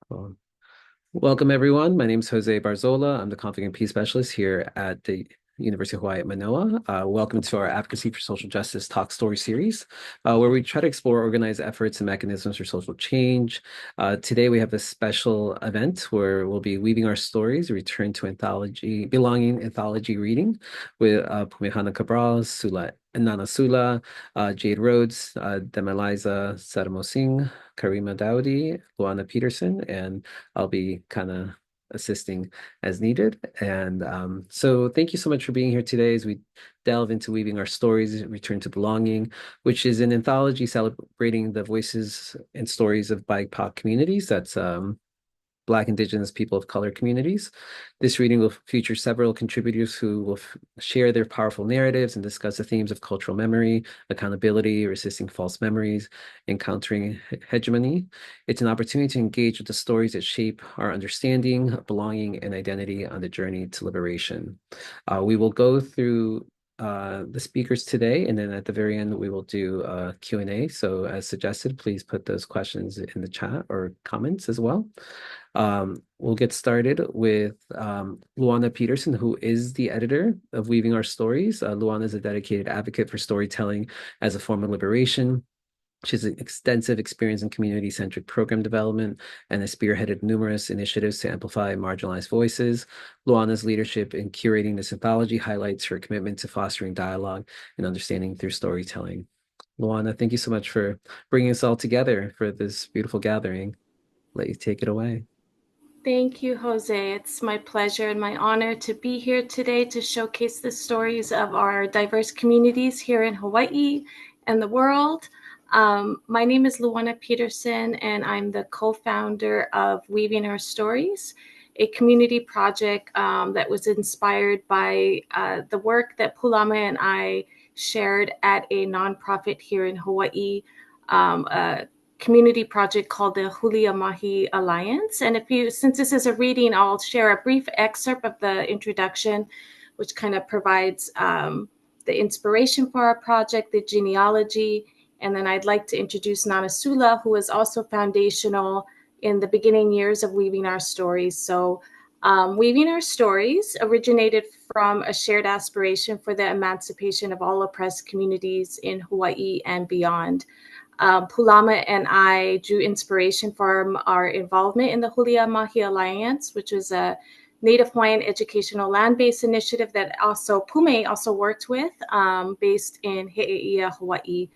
Cool. Welcome, everyone. My name is José Barzola. I'm the Conflict and Peace Specialist here at the University of Hawaii at Manoa. Welcome to our Advocacy for Social Justice Talk Story series, where we try to explore organized efforts and mechanisms for social change. Today, we have a special event where we'll be weaving our stories, return to anthology, belonging anthology reading with Pumehana Cabral, Sula, Nana Sula, Jade Rhodes, Demiliza, Saramosing, Karima Daoudi, Luanna Peterson, and I'll be kind of assisting as needed. And so thank you so much for being here today as we delve into weaving our stories, Return to Belonging, which is an anthology celebrating the voices and stories of BIPOC communities. That's Black, Indigenous, people of color communities. This reading will feature several contributors who will share their powerful narratives and discuss the themes of cultural memory, accountability, resisting false memories, encountering hegemony. It's an opportunity to engage with the stories that shape our understanding, belonging, and identity on the journey to liberation. We will go through the speakers today, and then at the very end, we will do a Q&A. So as suggested, please put those questions in the chat or comments as well. We'll get started with Luanna Peterson, who is the editor of Weaving Our Stories. Luanna is a dedicated advocate for storytelling as a form of liberation. She has extensive experience in community-centric program development and has spearheaded numerous initiatives to amplify marginalized voices. Luanna's leadership in curating this anthology highlights her commitment to fostering dialogue and understanding through storytelling. Luanna, thank you so much for bringing us all together for this beautiful gathering. Let you take it away. Thank you, Jose. It's my pleasure and my honor to be here today to showcase the stories of our diverse communities here in Hawaii and the world. My name is Luanna Peterson, and I'm the co-founder of Weaving Our Stories, a community project that was inspired by the work that Pulama and I shared at a nonprofit here in Hawaii, a community project called the Hulia Mahi Alliance. And since this is a reading, I'll share a brief excerpt of the introduction, which kind of provides the inspiration for our project, the genealogy. And then I'd like to introduce Nana Sula, who is also foundational in the beginning years of Weaving Our Stories. So Weaving Our Stories originated from a shared aspiration for the emancipation of all oppressed communities in Hawaii and beyond. Pulama and I drew inspiration from our involvement in the Hulia Mahi Alliance, which is a Native Hawaiian educational land-based initiative that also Pume also worked with, based in He'eia, Hawaii.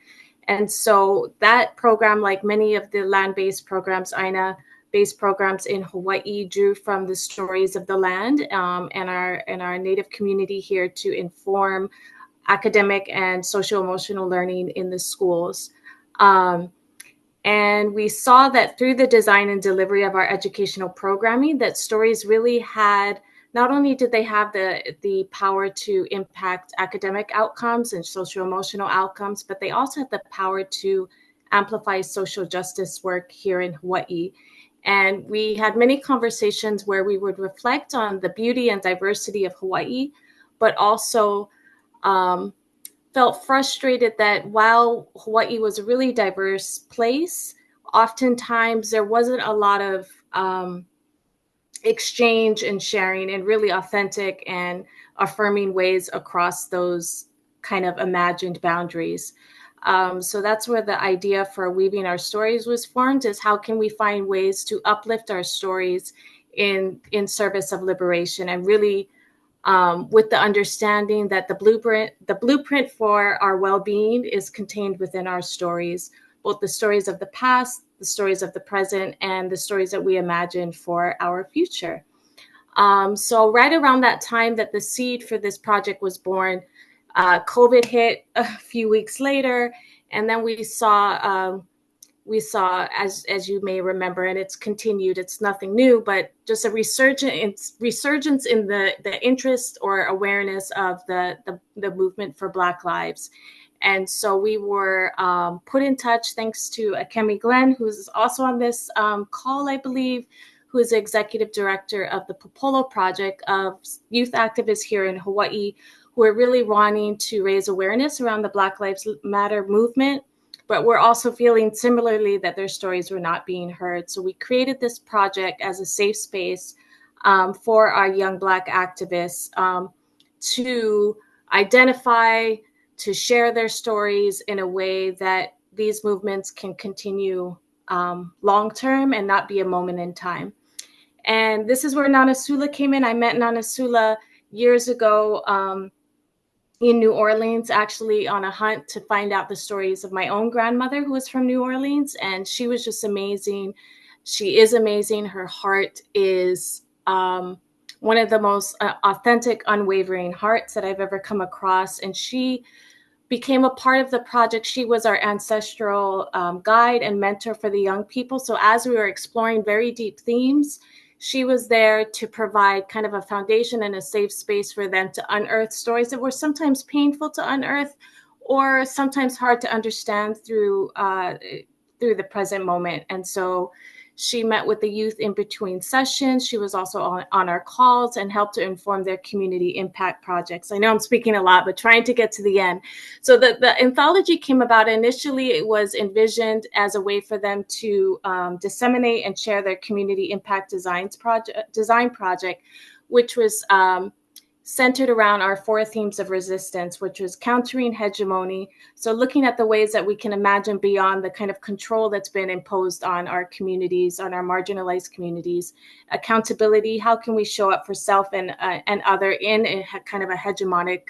And so that program, like many of the land-based programs, Aina-based programs in Hawaii, drew from the stories of the land and our Native community here to inform academic and social-emotional learning in the schools. And we saw that through the design and delivery of our educational programming, that stories really had, not only did they have the power to impact academic outcomes and social emotional outcomes, but they also had the power to amplify social justice work here in Hawaii. And we had many conversations where we would reflect on the beauty and diversity of Hawaii, but also felt frustrated that while Hawaii was a really diverse place, oftentimes there wasn't a lot of exchange and sharing in really authentic and affirming ways across those kind of imagined boundaries. So that's where the idea for Weaving Our Stories was formed, is how can we find ways to uplift our stories in service of liberation, and really with the understanding that the blueprint for our well-being is contained within our stories, both the stories of the past, the stories of the present, and the stories that we imagine for our future. So right around that time that the seed for this project was born, COVID hit a few weeks later, and then we saw, as you may remember, and it's continued, it's nothing new, but just a resurgence in the interest or awareness of the movement for Black lives. And so we were put in touch, thanks to Akemi Glenn, who's also on this call, I believe, who is the executive director of the Popolo Project, of youth activists here in Hawaii, who are really wanting to raise awareness around the Black Lives Matter movement, but were also feeling similarly that their stories were not being heard. So we created this project as a safe space for our young Black activists to identify, to share their stories in a way that these movements can continue long term and not be a moment in time. And this is where Nana Sula came in. I met Nana Sula years ago in New Orleans, actually on a hunt to find out the stories of my own grandmother, who was from New Orleans. And she was just amazing. She is amazing. Her heart is one of the most authentic, unwavering hearts that I've ever come across. And she became a part of the project. She was our ancestral guide and mentor for the young people. So as we were exploring very deep themes, she was there to provide kind of a foundation and a safe space for them to unearth stories that were sometimes painful to unearth or sometimes hard to understand through the present moment. And so she met with the youth in between sessions. She was also on our calls and helped to inform their community impact projects. I know I'm speaking a lot, but trying to get to the end. So the anthology came about. Initially, it was envisioned as a way for them to disseminate and share their community impact design project, which was centered around our 4 themes of resistance, which was countering hegemony. So looking at the ways that we can imagine beyond the kind of control that's been imposed on our communities, on our marginalized communities. Accountability, how can we show up for self and other in a kind of a hegemonic,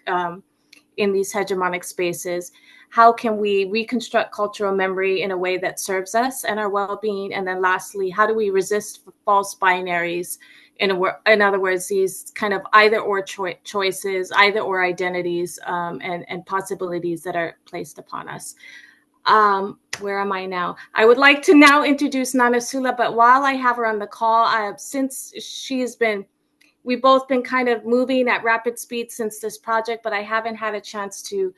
in these hegemonic spaces? How can we reconstruct cultural memory in a way that serves us and our well-being? And then lastly, how do we resist false binaries? In other words, these kind of either or choices, either or identities and possibilities that are placed upon us. Where am I now? I would like to now introduce Nana Sula, but while I have her on the call, since we've both been kind of moving at rapid speed since this project, but I haven't had a chance to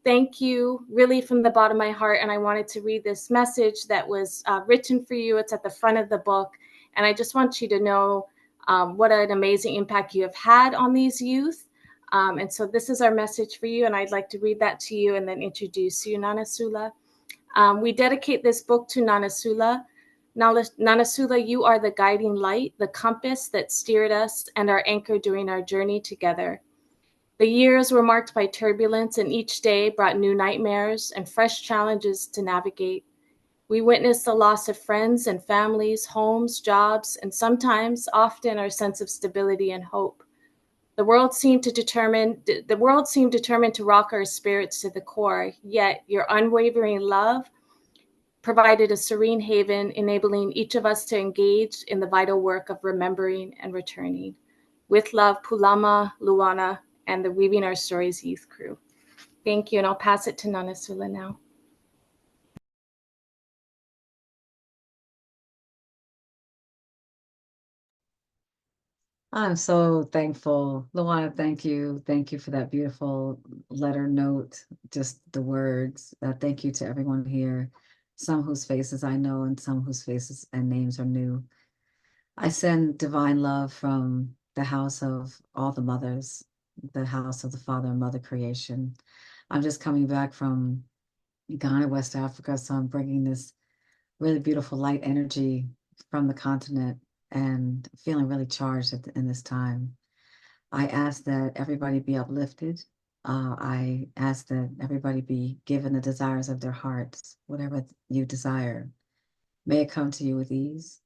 thank you really from the bottom of my heart. And I wanted to read this message that was written for you. It's at the front of the book. And I just want you to know what an amazing impact you have had on these youth. And so this is our message for you. And I'd like to read that to you and then introduce you, Nana Sula. We dedicate this book to Nana Sula. Nana Sula, you are the guiding light, the compass that steered us and our anchor during our journey together. The years were marked by turbulence, and each day brought new nightmares and fresh challenges to navigate. We witnessed the loss of friends and families, homes, jobs, and often, our sense of stability and hope. The world seemed determined to rock our spirits to the core, yet your unwavering love provided a serene haven, enabling each of us to engage in the vital work of remembering and returning. With love, Pulama, Luanna, and the Weaving Our Stories youth crew. Thank you, and I'll pass it to Nana Sula now. I'm so thankful. Luanna, thank you. Thank you for that beautiful letter note, just the words. Thank you to everyone here, some whose faces I know and some whose faces and names are new. I send divine love from the house of all the mothers, the house of the Father and Mother creation. I'm just coming back from Ghana, West Africa, so I'm bringing this really beautiful light energy from the continent and feeling really charged in this time. I ask that everybody be uplifted. I ask that everybody be given the desires of their hearts, whatever you desire. May it come to you with ease.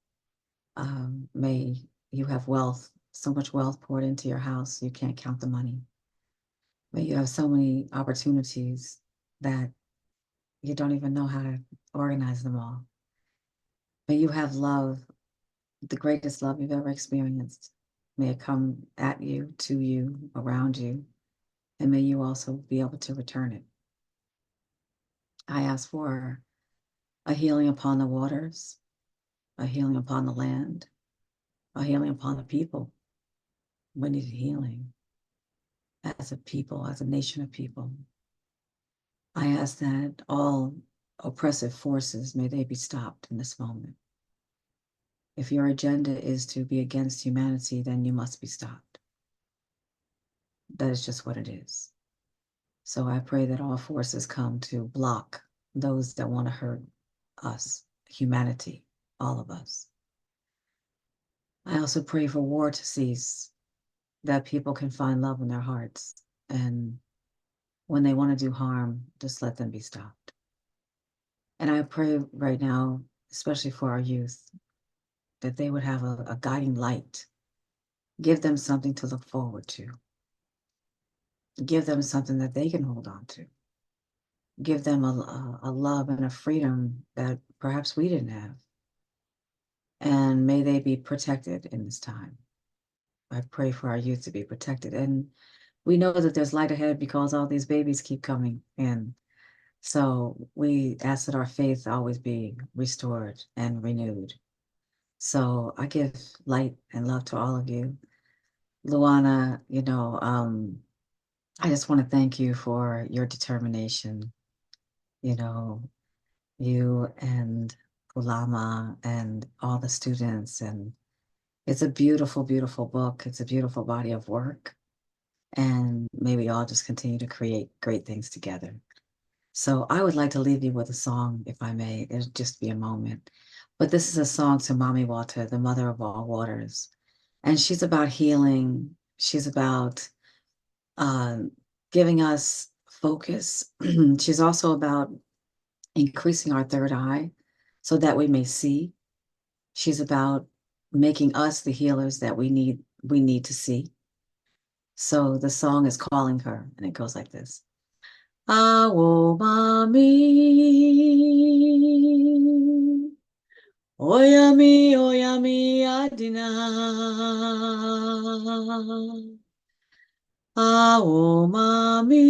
May you have wealth, so much wealth poured into your house, you can't count the money. May you have so many opportunities that you don't even know how to organize them all. May you have love, the greatest love you've ever experienced. May it come at you, to you, around you, and may you also be able to return it. I ask for a healing upon the waters, a healing upon the land, a healing upon the people. We need healing as a people, as a nation of people. I ask that all oppressive forces, may they be stopped in this moment. If your agenda is to be against humanity, then you must be stopped. That is just what it is. So I pray that all forces come to block those that want to hurt us, humanity, all of us. I also pray for war to cease, that people can find love in their hearts. And when they want to do harm, just let them be stopped. And I pray right now, especially for our youth, that they would have a guiding light. Give them something to look forward to. Give them something that they can hold on to. Give them a love and a freedom that perhaps we didn't have. And may they be protected in this time. I pray for our youth to be protected. And we know that there's light ahead because all these babies keep coming in. So we ask that our faith always be restored and renewed. So I give light and love to all of you. Luanna, I just want to thank you for your determination. You and Ulama and all the students. And it's a beautiful, beautiful book. It's a beautiful body of work. And may we all just continue to create great things together. So I would like to leave you with a song, if I may. It'll just be a moment. But this is a song to Mami Wata, the mother of all waters. And she's about healing. She's about uh, giving us focus. She's also about increasing our third eye so that we may see. She's about making us the healers that we need to see. So the song is calling her, and it goes like this. Awo mami, oyami, oyami adina. Awo mami,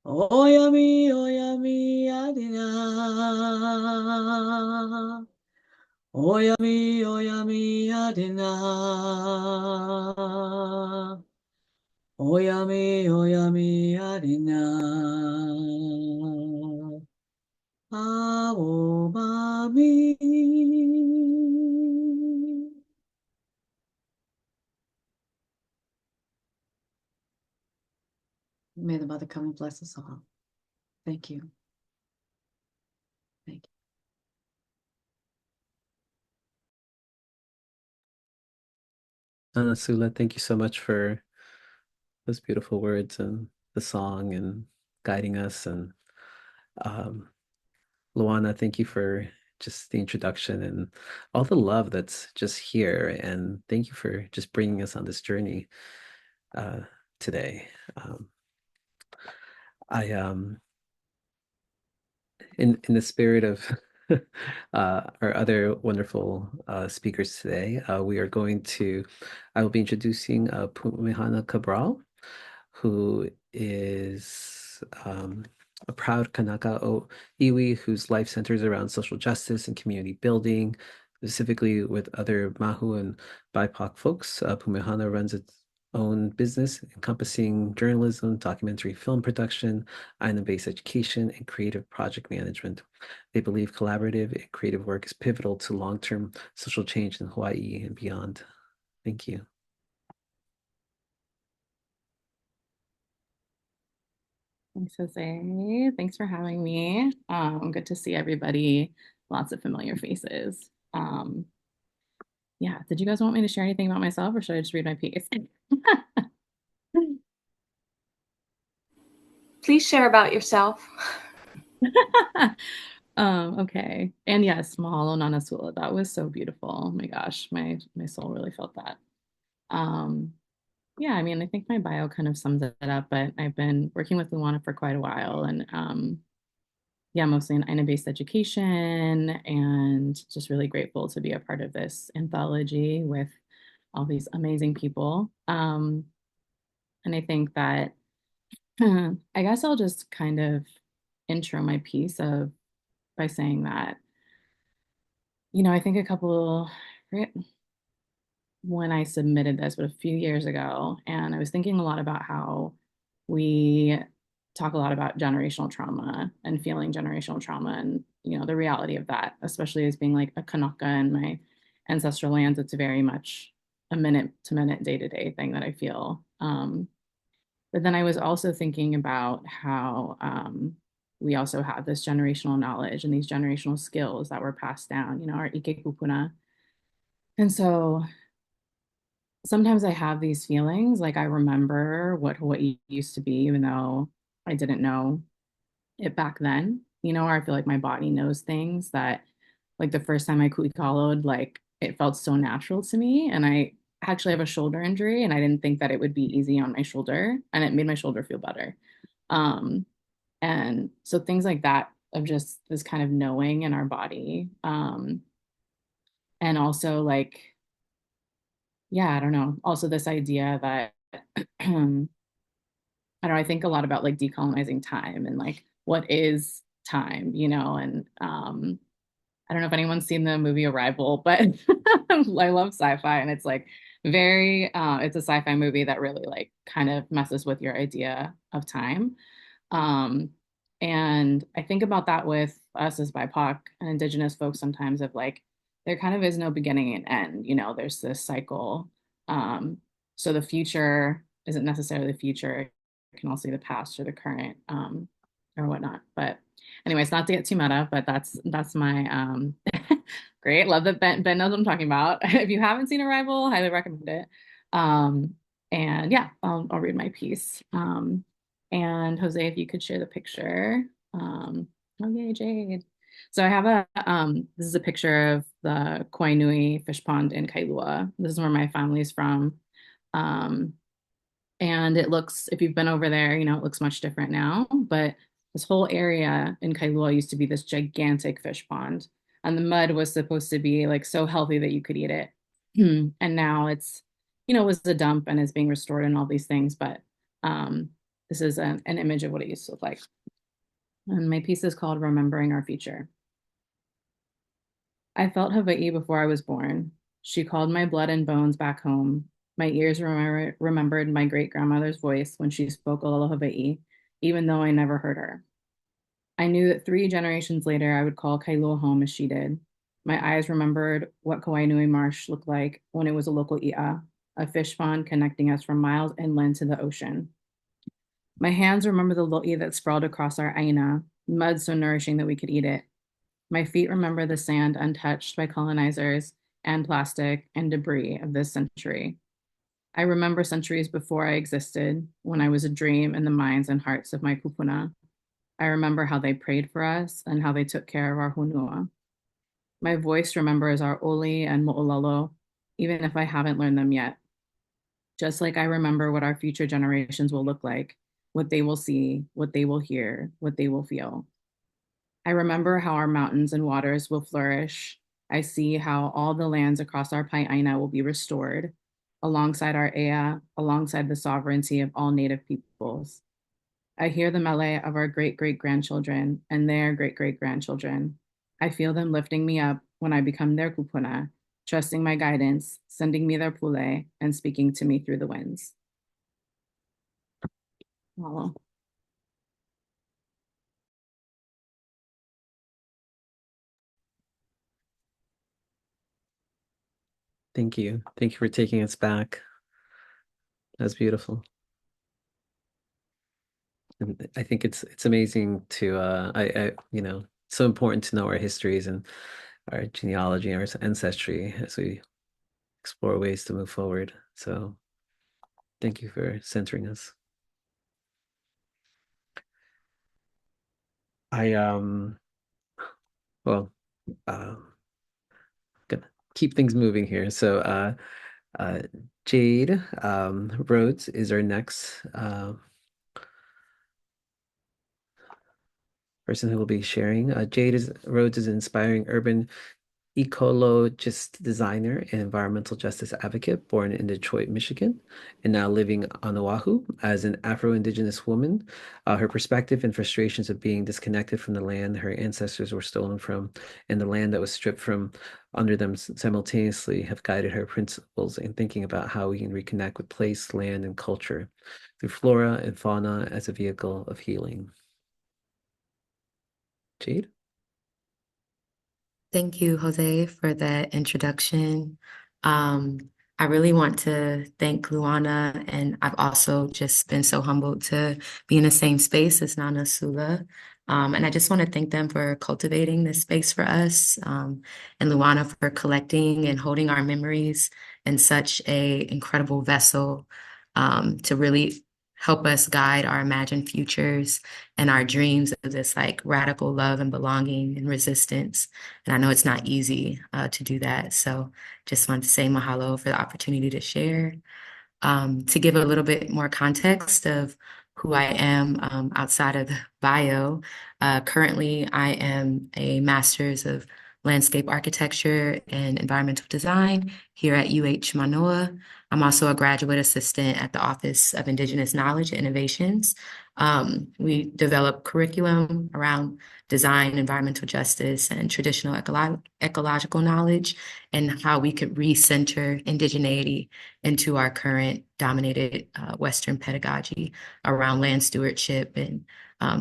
oyami, oyami adina. Oyami, oyami adina. Oyami, oyami adina. Awo mami. May the Mother come and bless us all. Thank you. Thank you. Sula, thank you so much for those beautiful words and the song and guiding us. And um, Luana, thank you for just the introduction and all the love that's just here. And thank you for just bringing us on this journey today. I in the spirit of our other wonderful speakers today, I will be introducing Pumehana Cabral, who is a proud Kanaka o Iwi whose life centers around social justice and community building, specifically with other Mahu and BIPOC folks. Pumehana runs its own business encompassing journalism, documentary film production, island-based education, and creative project management. They believe collaborative and creative work is pivotal to long-term social change in Hawaii and beyond. Thank you. Thanks, Jose. Thanks for having me. Good to see everybody. Lots of familiar faces. Yeah, did you guys want me to share anything about myself or should I just read my piece? Please share about yourself. Okay. And yes, mahalo nana Sula. That was so beautiful. Oh my gosh, my soul really felt that. Yeah, I mean, I think my bio kind of sums it up, but I've been working with Luana for quite a while and yeah, mostly in island-based education and just really grateful to be a part of this anthology with all these amazing people. And I think that I guess I'll just kind of intro my piece of by saying that, I think when I submitted this, but a few years ago, and I was thinking a lot about how we talk a lot about generational trauma and feeling generational trauma and, the reality of that, especially as being like a Kanaka in my ancestral lands, it's very much a minute to minute, day to day thing that I feel. But then I was also thinking about how we also have this generational knowledge and these generational skills that were passed down, our ike kupuna. And so sometimes I have these feelings like I remember what Hawaii used to be, even though I didn't know it back then, or I feel like my body knows things that, like the first time I kuikaloed, like it felt so natural to me. And I actually have a shoulder injury and I didn't think that it would be easy on my shoulder, and it made my shoulder feel better. Um, and so things like that of just this kind of knowing in our body. And also like, yeah, I don't know. Also this idea that I don't know, I think a lot about like decolonizing time and like what is time, and I don't know if anyone's seen the movie Arrival, but I love sci-fi, and it's like it's a sci-fi movie that really like kind of messes with your idea of time. Um, and I think about that with us as BIPOC and Indigenous folks sometimes of like, there kind of is no beginning and end, there's this cycle. Um, so the future isn't necessarily the future. It can also be the past or the current, or whatnot. But anyways, not to get too meta, but that's my great. Love that Ben knows what I'm talking about. If you haven't seen Arrival, highly recommend it. Um, and yeah, I'll read my piece. And Jose, if you could share the picture. Oh yay, Jade. So I have this is a picture of the Koinui fish pond in Kailua. This is where my family's from. Um, and it looks, if you've been over there, it looks much different now. But this whole area in Kailua used to be this gigantic fish pond. And the mud was supposed to be like so healthy that you could eat it. And now it's, it was a dump and is being restored and all these things. But this is an image of what it used to look like. And my piece is called Remembering Our Future. I felt Hawaii before I was born. She called my blood and bones back home. My ears remembered my great grandmother's voice when she spoke Olelo Hawaii, even though I never heard her. I knew that 3 generations later I would call Kailua home as she did. My eyes remembered what Kauai Marsh looked like when it was a local i'a, a fish pond connecting us from miles inland to the ocean. My hands remember the lo'i that sprawled across our aina, mud so nourishing that we could eat it. My feet remember the sand untouched by colonizers and plastic and debris of this century. I remember centuries before I existed, when I was a dream in the minds and hearts of my kupuna. I remember how they prayed for us and how they took care of our honua. My voice remembers our oli and mo'olelo, even if I haven't learned them yet. Just like I remember what our future generations will look like, what they will see, what they will hear, what they will feel. I remember how our mountains and waters will flourish. I see how all the lands across our Pai'aina will be restored, alongside our ea, alongside the sovereignty of all Native peoples. I hear the mele of our great-great-grandchildren and their great-great-grandchildren. I feel them lifting me up when I become their kupuna, trusting my guidance, sending me their pule, and speaking to me through the winds. Wow. Thank you. Thank you for taking us back. That's beautiful. And I think it's amazing to so important to know our histories and our genealogy and our ancestry as we explore ways to move forward. So thank you for centering us. I well gonna keep things moving here. So uh Jade Rhodes is our next person who will be sharing. Rhodes is an inspiring urban ecologist designer and environmental justice advocate born in Detroit, Michigan, and now living on Oahu as an Afro-Indigenous woman. Her perspective and frustrations of being disconnected from the land her ancestors were stolen from and the land that was stripped from under them simultaneously have guided her principles in thinking about how we can reconnect with place, land, and culture through flora and fauna as a vehicle of healing. Jade? Thank you, Jose, for that introduction. I really want to thank Luanna, and I've also just been so humbled to be in the same space as Nana Sula. And I just want to thank them for cultivating this space for us, and Luanna for collecting and holding our memories in such a incredible vessel, to really help us guide our imagined futures and our dreams of this like radical love and belonging and resistance. And I know it's not easy to do that. So just want to say mahalo for the opportunity to share. To give a little bit more context of who I am outside of the bio, currently I am a master's of landscape architecture and environmental design here at UH Manoa. I'm also a graduate assistant at the Office of Indigenous Knowledge and Innovations. We develop curriculum around design, environmental justice, and traditional ecological knowledge, and how we could recenter indigeneity into our current dominated Western pedagogy around land stewardship and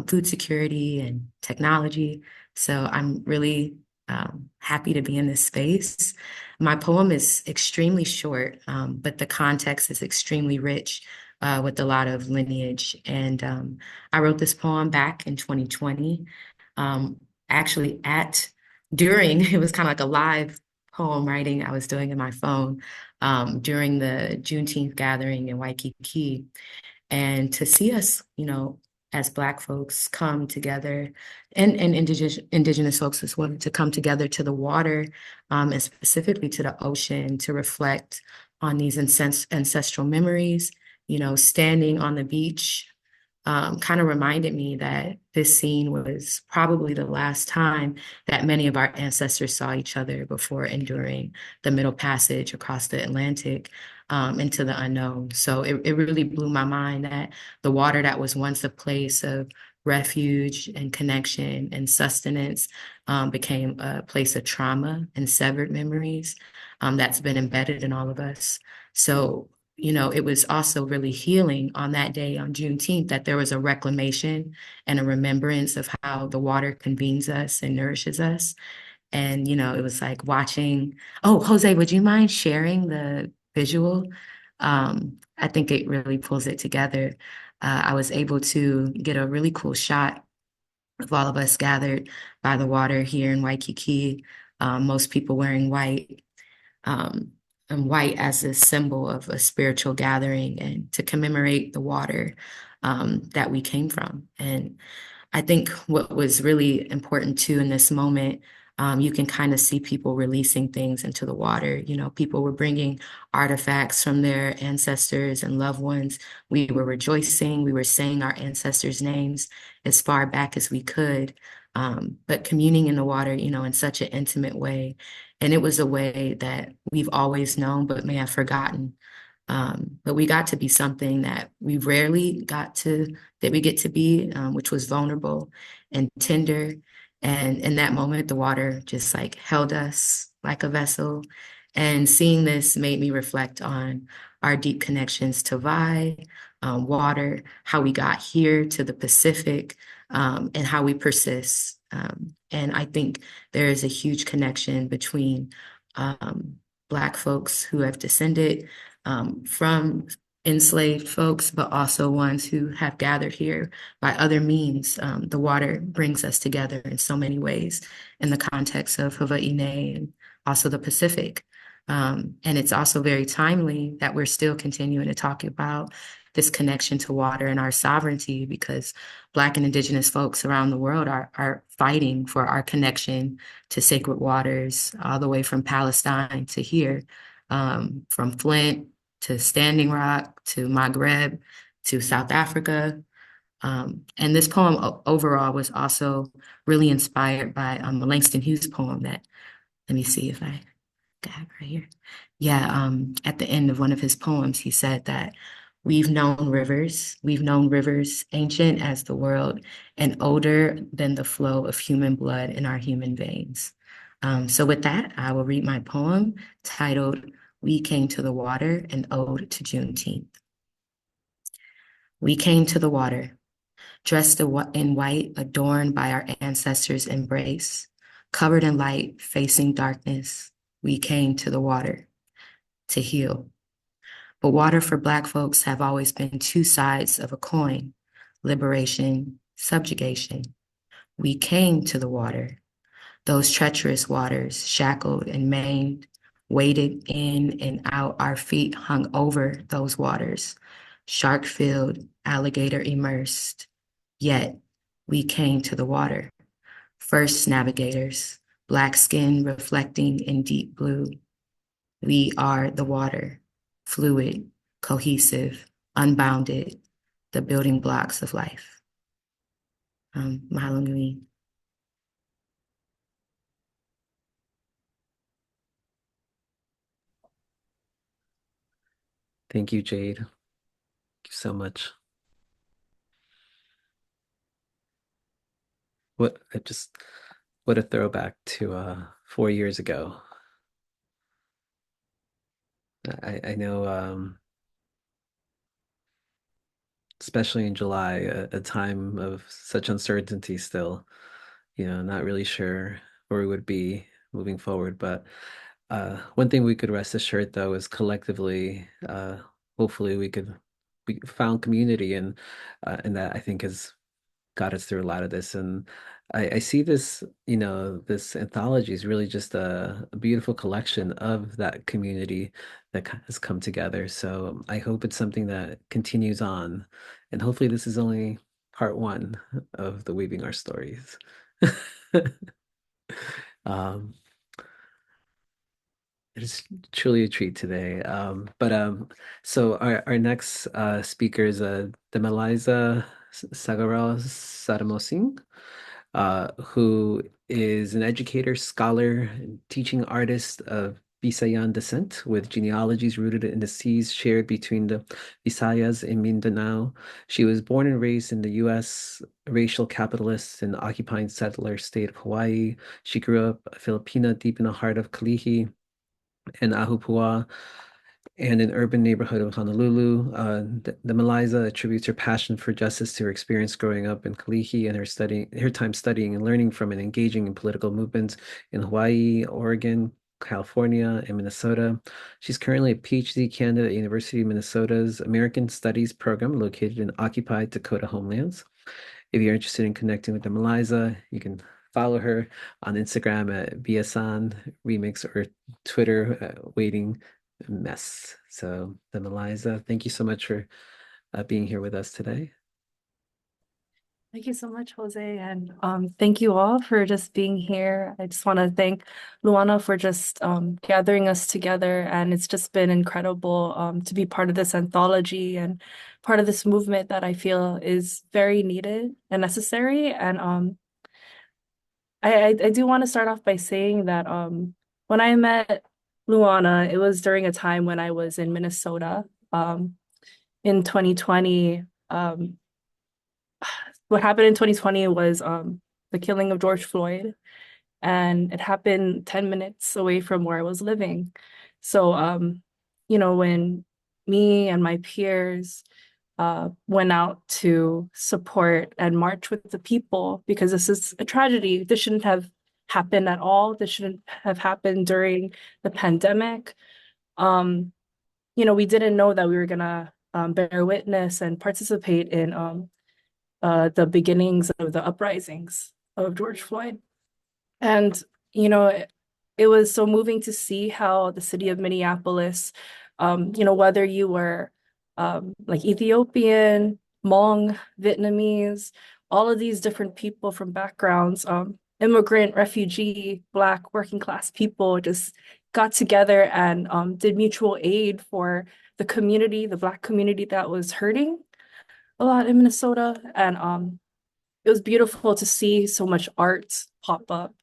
food security and technology. So I'm really happy to be in this space. My poem is extremely short, but the context is extremely rich with a lot of lineage. And I wrote this poem back in 2020, actually during, it was kind of like a live poem writing I was doing in my phone during the Juneteenth gathering in Waikiki. And to see us, as Black folks come together, and indigenous folks as well, to come together to the water, and specifically to the ocean, to reflect on these ancestral memories, standing on the beach, kind of reminded me that this scene was probably the last time that many of our ancestors saw each other before enduring the Middle Passage across the Atlantic into the unknown. So it really blew my mind that the water that was once a place of refuge and connection and sustenance became a place of trauma and severed memories that's been embedded in all of us. So it was also really healing on that day on Juneteenth that there was a reclamation and a remembrance of how the water convenes us and nourishes us. And, it was like watching, oh, José, would you mind sharing the visual? I think it really pulls it together. I was able to get a really cool shot of all of us gathered by the water here in Waikiki, most people wearing white. And white as a symbol of a spiritual gathering and to commemorate the water that we came from. And I think what was really important too in this moment, you can kind of see people releasing things into the water. People were bringing artifacts from their ancestors and loved ones. We were rejoicing. We were saying our ancestors' names as far back as we could, but communing in the water, in such an intimate way. And it was a way that we've always known, but may have forgotten. But we got to be something that we rarely get to be, which was vulnerable and tender. And in that moment, the water just like held us like a vessel. And seeing this made me reflect on our deep connections to water, how we got here to the Pacific, and how we persist. And I think there is a huge connection between Black folks who have descended from enslaved folks, but also ones who have gathered here by other means. The water brings us together in so many ways in the context of Hawaii and also the Pacific. And it's also very timely that we're still continuing to talk about this connection to water and our sovereignty, because Black and Indigenous folks around the world are fighting for our connection to sacred waters, all the way from Palestine to here, from Flint to Standing Rock to Maghreb to South Africa. And this poem overall was also really inspired by Langston Hughes' poem that, let me see if I got it right here. Yeah, at the end of one of his poems, he said that we've known rivers ancient as the world and older than the flow of human blood in our human veins. So with that, I will read my poem titled We Came to the Water, an Ode to Juneteenth. We came to the water, dressed in white, adorned by our ancestors' embrace, covered in light, facing darkness. We came to the water. to heal. But water for Black folks have always been two sides of a coin: liberation, subjugation. We came to the water, those treacherous waters, shackled and maimed, waded in and out. Our feet hung over those waters, shark-filled, alligator immersed. Yet we came to the water, first navigators, Black skin reflecting in deep blue. We are the water, fluid, cohesive, unbounded, the building blocks of life. Mahalo nui. Thank you, Jade. Thank you so much. What a throwback to 4 years ago. I know especially in July, a time of such uncertainty still, not really sure where we would be moving forward. But one thing we could rest assured though is collectively, hopefully we found community and that I think has got us through a lot of this. And I see this, this anthology is really just a beautiful collection of that community that has come together. So I hope it's something that continues on. And hopefully this is only part one of the Weaving Our Stories. um, it's truly a treat today. So our next speaker is Demiliza Saramosing, who is an educator, scholar, and teaching artist of Visayan descent with genealogies rooted in the seas shared between the Visayas and Mindanao. She was born and raised in the U.S. racial capitalist and occupying settler state of Hawaii. She grew up a Filipina deep in the heart of Kalihi and Ahupua and an urban neighborhood of Honolulu. Demiliza attributes her passion for justice to her experience growing up in Kalihi and her time studying and learning from and engaging in political movements in Hawaii, Oregon, California, and Minnesota. She's currently a PhD candidate at University of Minnesota's American Studies program located in occupied Dakota homelands. If you're interested in connecting with Demiliza, you can follow her on Instagram at Biasan Remix or Twitter Waiting Mess. So, Demiliza, thank you so much for being here with us today. Thank you so much, Jose, and thank you all for just being here. I just want to thank Luanna for just gathering us together, and it's just been incredible to be part of this anthology and part of this movement that I feel is very needed and necessary. And I do want to start off by saying that when I met Luanna, it was during a time when I was in Minnesota in 2020. What happened in 2020 was the killing of George Floyd, and it happened 10 minutes away from where I was living. So, when me and my peers went out to support and march with the people, because this is a tragedy. This shouldn't have happened at all. This shouldn't have happened during the pandemic. We didn't know that we were gonna bear witness and participate in the beginnings of the uprisings of George Floyd. And, it was so moving to see how the city of Minneapolis, whether you were like Ethiopian, Hmong, Vietnamese, all of these different people from backgrounds, immigrant, refugee, Black, working class people just got together and did mutual aid for the community, the Black community that was hurting a lot in Minnesota. And it was beautiful to see so much art pop up.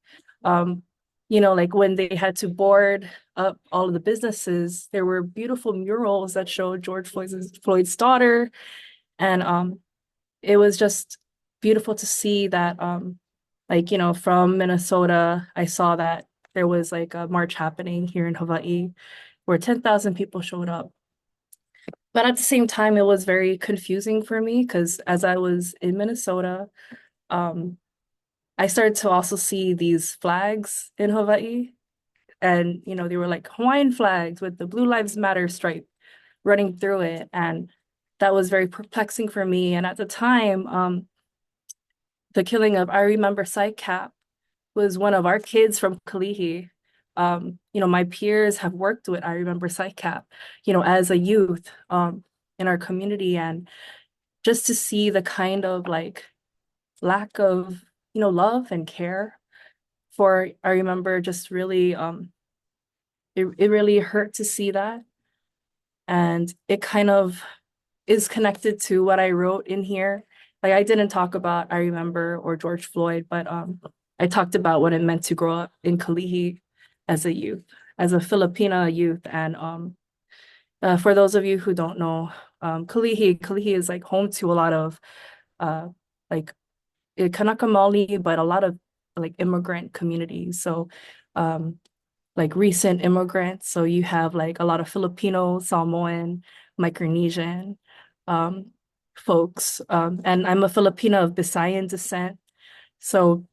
Like when they had to board up all of the businesses, there were beautiful murals that showed George Floyd's daughter. And it was just beautiful to see that, from Minnesota, I saw that there was like a march happening here in Hawaii where 10,000 people showed up. But at the same time, it was very confusing for me because as I was in Minnesota, I started to also see these flags in Hawaii. and they were like Hawaiian flags with the Blue Lives Matter stripe running through it, and that was very perplexing for me. And at the time, the killing of I Remember Psycap was one of our kids from Kalihi. My peers have worked with I Remember Psycap, as a youth in our community, and just to see the kind of like lack of love and care for I Remember just really it really hurt to see that. And it kind of is connected to what I wrote in here. Like I didn't talk about I Remember or George Floyd, but I talked about what it meant to grow up in Kalihi as a youth, as a Filipina youth. And for those of you who don't know, Kalihi is like home to a lot of like Kanaka Maoli, but a lot of like immigrant communities. So like recent immigrants. So you have like a lot of Filipino, Samoan, Micronesian folks. And I'm a Filipina of Visayan descent. So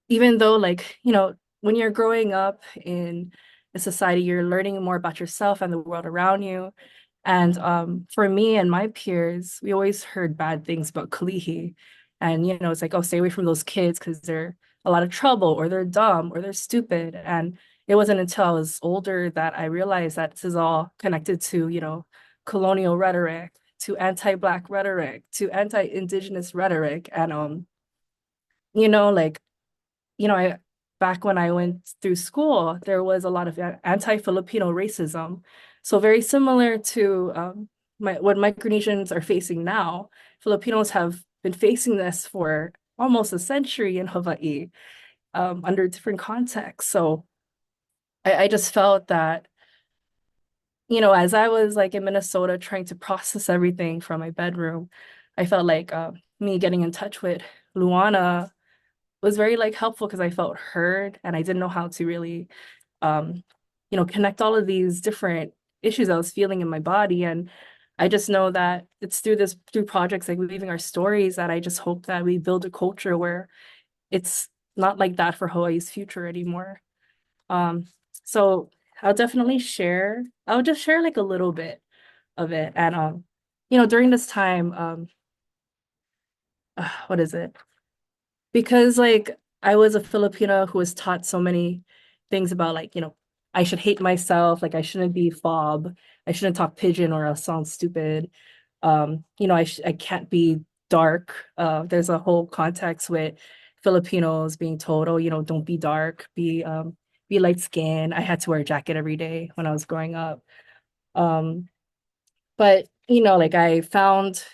even though like, when you're growing up in a society, you're learning more about yourself and the world around you. And for me and my peers, we always heard bad things about Kalihi. And, it's like, oh, stay away from those kids because they're a lot of trouble, or they're dumb, or they're stupid. And it wasn't until I was older that I realized that this is all connected to, colonial rhetoric, to anti-Black rhetoric, to anti-Indigenous rhetoric. And, like, I back when I went through school, there was a lot of anti-Filipino racism. So very similar to what Micronesians are facing now. Filipinos have been facing this for almost a century in Hawaii under different contexts. So I just felt that, as I was like in Minnesota trying to process everything from my bedroom, I felt like me getting in touch with Luanna was very like helpful because I felt heard and I didn't know how to really, connect all of these different issues I was feeling in my body. And I just know that it's through projects like Weaving Our Stories that I just hope that we build a culture where it's not like that for Hawaii's future anymore. So I'll just share like a little bit of it. And during this time, what is it? Because like I was a Filipina who was taught so many things about like, I should hate myself, like I shouldn't be fob, I shouldn't talk pigeon or I'll sound stupid. I can't be dark. There's a whole context with Filipinos being told, oh, don't be dark, be light skinned. I had to wear a jacket every day when I was growing up. But like I found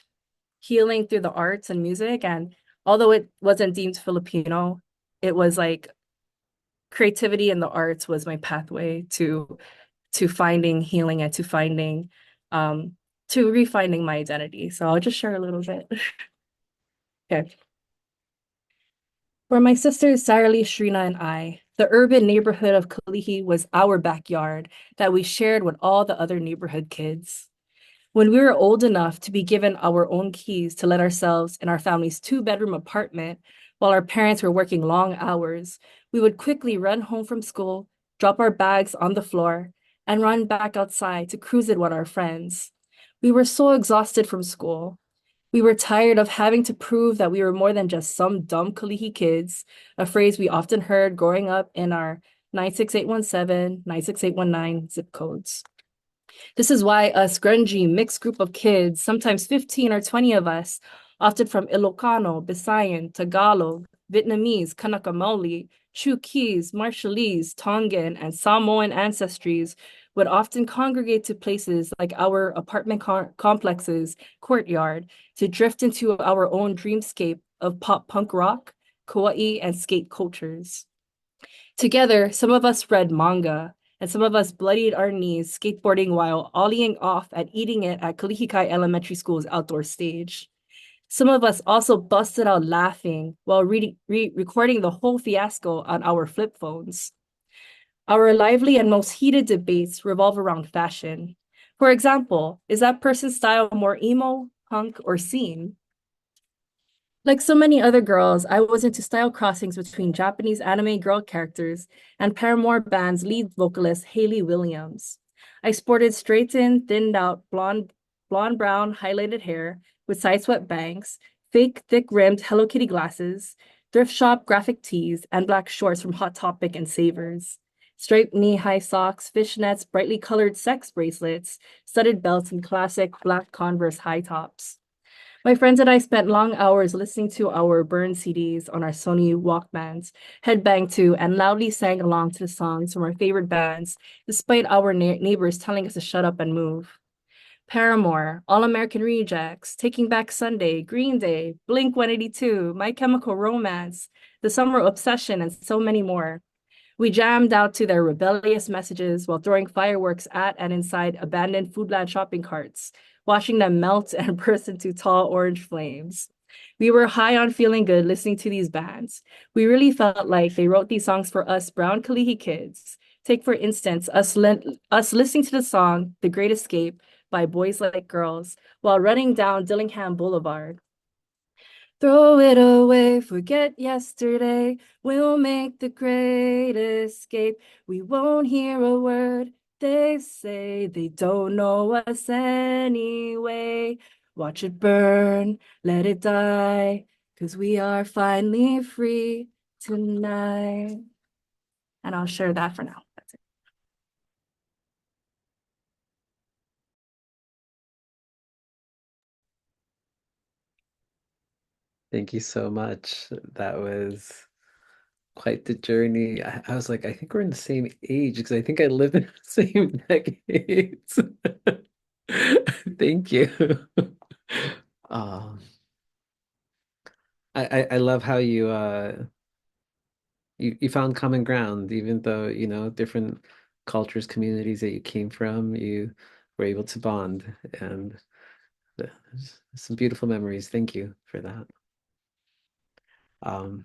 healing through the arts and music, and although it wasn't deemed Filipino, it was like creativity in the arts was my pathway to finding healing and to refinding my identity. So I'll just share a little bit. Okay. For my sisters Saralee, Shrina, and I, the urban neighborhood of Kalihi was our backyard that we shared with all the other neighborhood kids. When we were old enough to be given our own keys to let ourselves in our family's 2-bedroom apartment while our parents were working long hours, we would quickly run home from school, drop our bags on the floor, and run back outside to cruise it with our friends. We were so exhausted from school. We were tired of having to prove that we were more than just some dumb Kalihi kids, a phrase we often heard growing up in our 96817, 96819 zip codes. This is why us grungy mixed group of kids, sometimes 15 or 20 of us, often from Ilocano, Visayan, Tagalog, Vietnamese, Kanaka Maoli, Chuukese, Marshallese, Tongan, and Samoan ancestries, would often congregate to places like our apartment complex's courtyard to drift into our own dreamscape of pop punk rock, kawaii, and skate cultures. Together, some of us read manga, and some of us bloodied our knees skateboarding while ollieing off at Eating It at Kalihikai Elementary School's outdoor stage. Some of us also busted out laughing while recording the whole fiasco on our flip phones. Our lively and most heated debates revolve around fashion. For example, is that person's style more emo, punk, or scene? Like so many other girls, I was into style crossings between Japanese anime girl characters and Paramore band's lead vocalist Hayley Williams. I sported straightened, thinned out blonde brown highlighted hair with side-swept bangs, fake thick-rimmed Hello Kitty glasses, thrift shop graphic tees, and black shorts from Hot Topic and Savers. Striped knee-high socks, fishnets, brightly colored sex bracelets, studded belts, and classic black Converse high tops. My friends and I spent long hours listening to our burned CDs on our Sony Walkmans, headbanged to and loudly sang along to the songs from our favorite bands, despite our neighbors telling us to shut up and move. Paramore, All American Rejects, Taking Back Sunday, Green Day, Blink 182, My Chemical Romance, The Summer Obsession, and so many more. We jammed out to their rebellious messages while throwing fireworks at and inside abandoned Foodland shopping carts, watching them melt and burst into tall orange flames. We were high on feeling good listening to these bands. We really felt like they wrote these songs for us brown Kalihi kids. Take, for instance, us listening to the song The Great Escape by Boys Like Girls while running down Dillingham Boulevard. Throw it away, forget yesterday. We'll make the great escape. We won't hear a word they say. They don't know us anyway. Watch it burn, let it die, 'cause we are finally free tonight. And I'll share that for now. That's it. Thank you so much. That was quite the journey. I was like, I think we're in the same age because I think I lived in the same decades. Thank you. Um, I love how you found common ground, even though, different cultures, communities that you came from, you were able to bond. And some beautiful memories. Thank you for that. Um,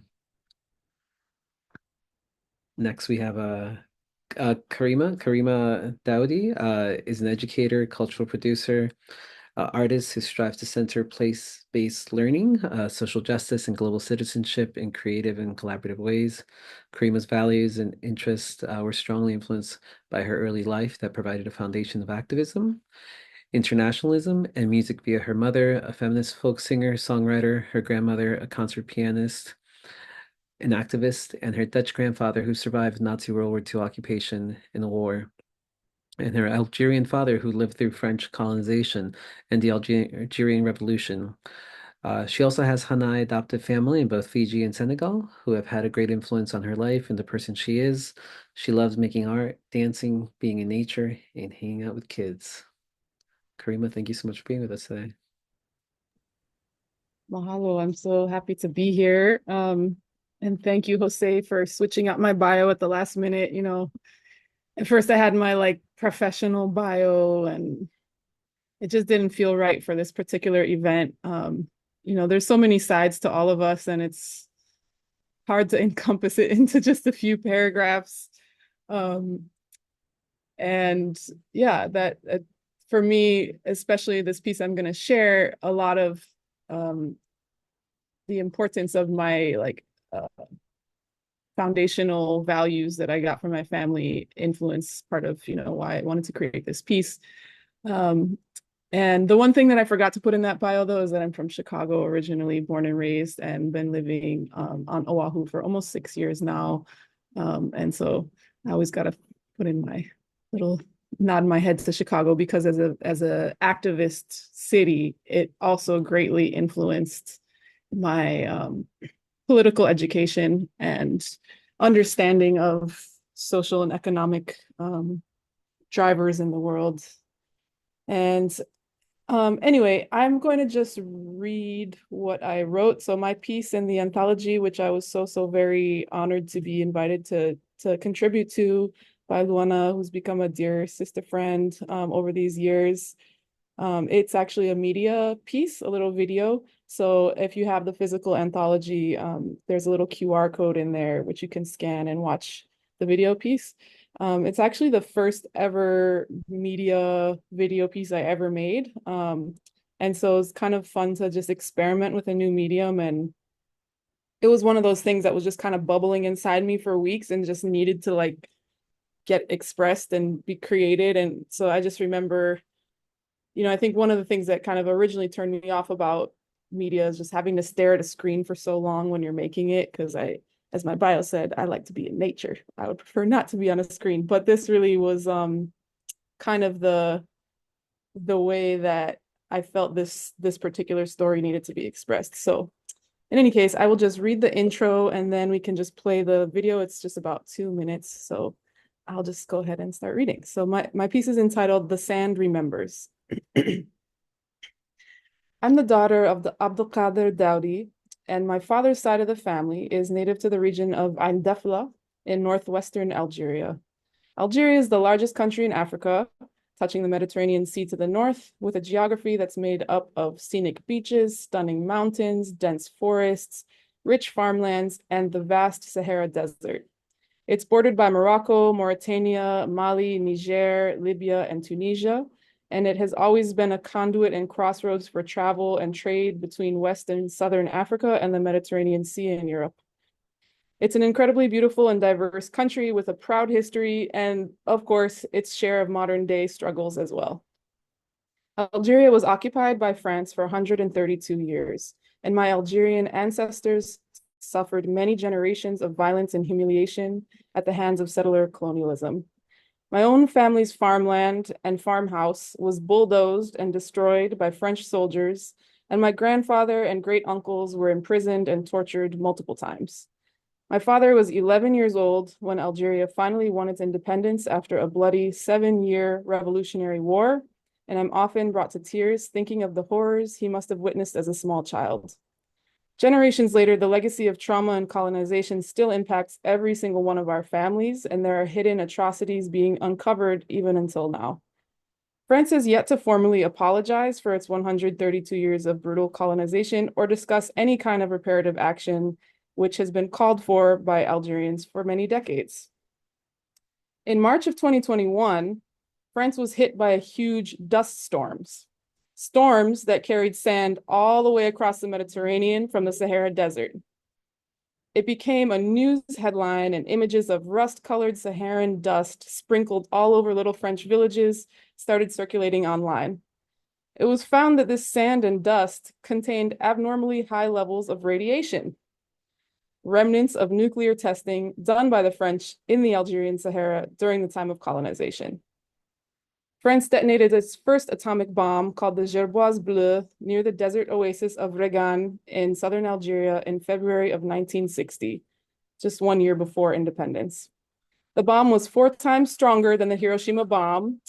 Next we have Karima. Karima Daoudi is an educator, cultural producer, artist who strives to center place-based learning, social justice, and global citizenship in creative and collaborative ways. Karima's values and interests were strongly influenced by her early life that provided a foundation of activism, internationalism, and music via her mother, a feminist folk singer, songwriter, her grandmother, a concert pianist, an activist, and her Dutch grandfather who survived Nazi World War II occupation in the war, and her Algerian father who lived through French colonization and the Algerian Revolution. She also has Hanai adoptive family in both Fiji and Senegal who have had a great influence on her life and the person she is. She loves making art, dancing, being in nature, and hanging out with kids. Karima, thank you so much for being with us today. Mahalo, I'm so happy to be here. And thank you, José, for switching out my bio at the last minute. At first I had my professional bio and it just didn't feel right for this particular event. There's so many sides to all of us and it's hard to encompass it into just a few paragraphs. And yeah, that for me, especially this piece I'm going to share, a lot of the importance of my foundational values that I got from my family influence part of why I wanted to create this piece. And the one thing that I forgot to put in that bio though is that I'm from Chicago originally, born and raised, and been living on Oahu for almost 6 years now. And so I always got to put in my little nod my head to Chicago because as a activist city, it also greatly influenced my political education and understanding of social and economic drivers in the world. And anyway, I'm going to just read what I wrote. So my piece in the anthology, which I was so very honored to be invited to contribute to by Luanna, who's become a dear sister friend over these years. It's actually a media piece, a little video. So if you have the physical anthology, there's a little QR code in there, which you can scan and watch the video piece. It's actually the first ever media video piece I ever made. And And so it's kind of fun to just experiment with a new medium. And it was one of those things that was just kind of bubbling inside me for weeks and just needed to like get expressed and be created. And so I just remember, I think one of the things that kind of originally turned me off about media is just having to stare at a screen for so long when you're making it. Because as my bio said, I like to be in nature. I would prefer not to be on a screen. But this really was kind of the way that I felt this particular story needed to be expressed. So in any case, I will just read the intro and then we can just play the video. It's just about 2 minutes. So I'll just go ahead and start reading. So my piece is entitled The Sand Remembers. I'm the daughter of the Abdelkader Daoudi, and my father's side of the family is native to the region of Ain Defla in northwestern Algeria. Algeria is the largest country in Africa, touching the Mediterranean Sea to the north, with a geography that's made up of scenic beaches, stunning mountains, dense forests, rich farmlands, and the vast Sahara Desert. It's bordered by Morocco, Mauritania, Mali, Niger, Libya, and Tunisia, and it has always been a conduit and crossroads for travel and trade between West and Southern Africa and the Mediterranean Sea in Europe. It's an incredibly beautiful and diverse country with a proud history and, of course, its share of modern-day struggles as well. Algeria was occupied by France for 132 years, and my Algerian ancestors suffered many generations of violence and humiliation at the hands of settler colonialism. My own family's farmland and farmhouse was bulldozed and destroyed by French soldiers, and my grandfather and great uncles were imprisoned and tortured multiple times. My father was 11 years old when Algeria finally won its independence after a bloody 7-year revolutionary war, and I'm often brought to tears thinking of the horrors he must have witnessed as a small child. Generations later, the legacy of trauma and colonization still impacts every single one of our families, and there are hidden atrocities being uncovered even until now. France has yet to formally apologize for its 132 years of brutal colonization or discuss any kind of reparative action, which has been called for by Algerians for many decades. In March of 2021, France was hit by huge dust storms that carried sand all the way across the Mediterranean from the Sahara Desert. It became a news headline, and images of rust-colored Saharan dust sprinkled all over little French villages started circulating online. It was found that this sand and dust contained abnormally high levels of radiation, remnants of nuclear testing done by the French in the Algerian Sahara during the time of colonization. France detonated its first atomic bomb called the Gerboise Bleue near the desert oasis of Regan in southern Algeria in February of 1960, just 1 year before independence. The bomb was 4 times stronger than the Hiroshima bomb.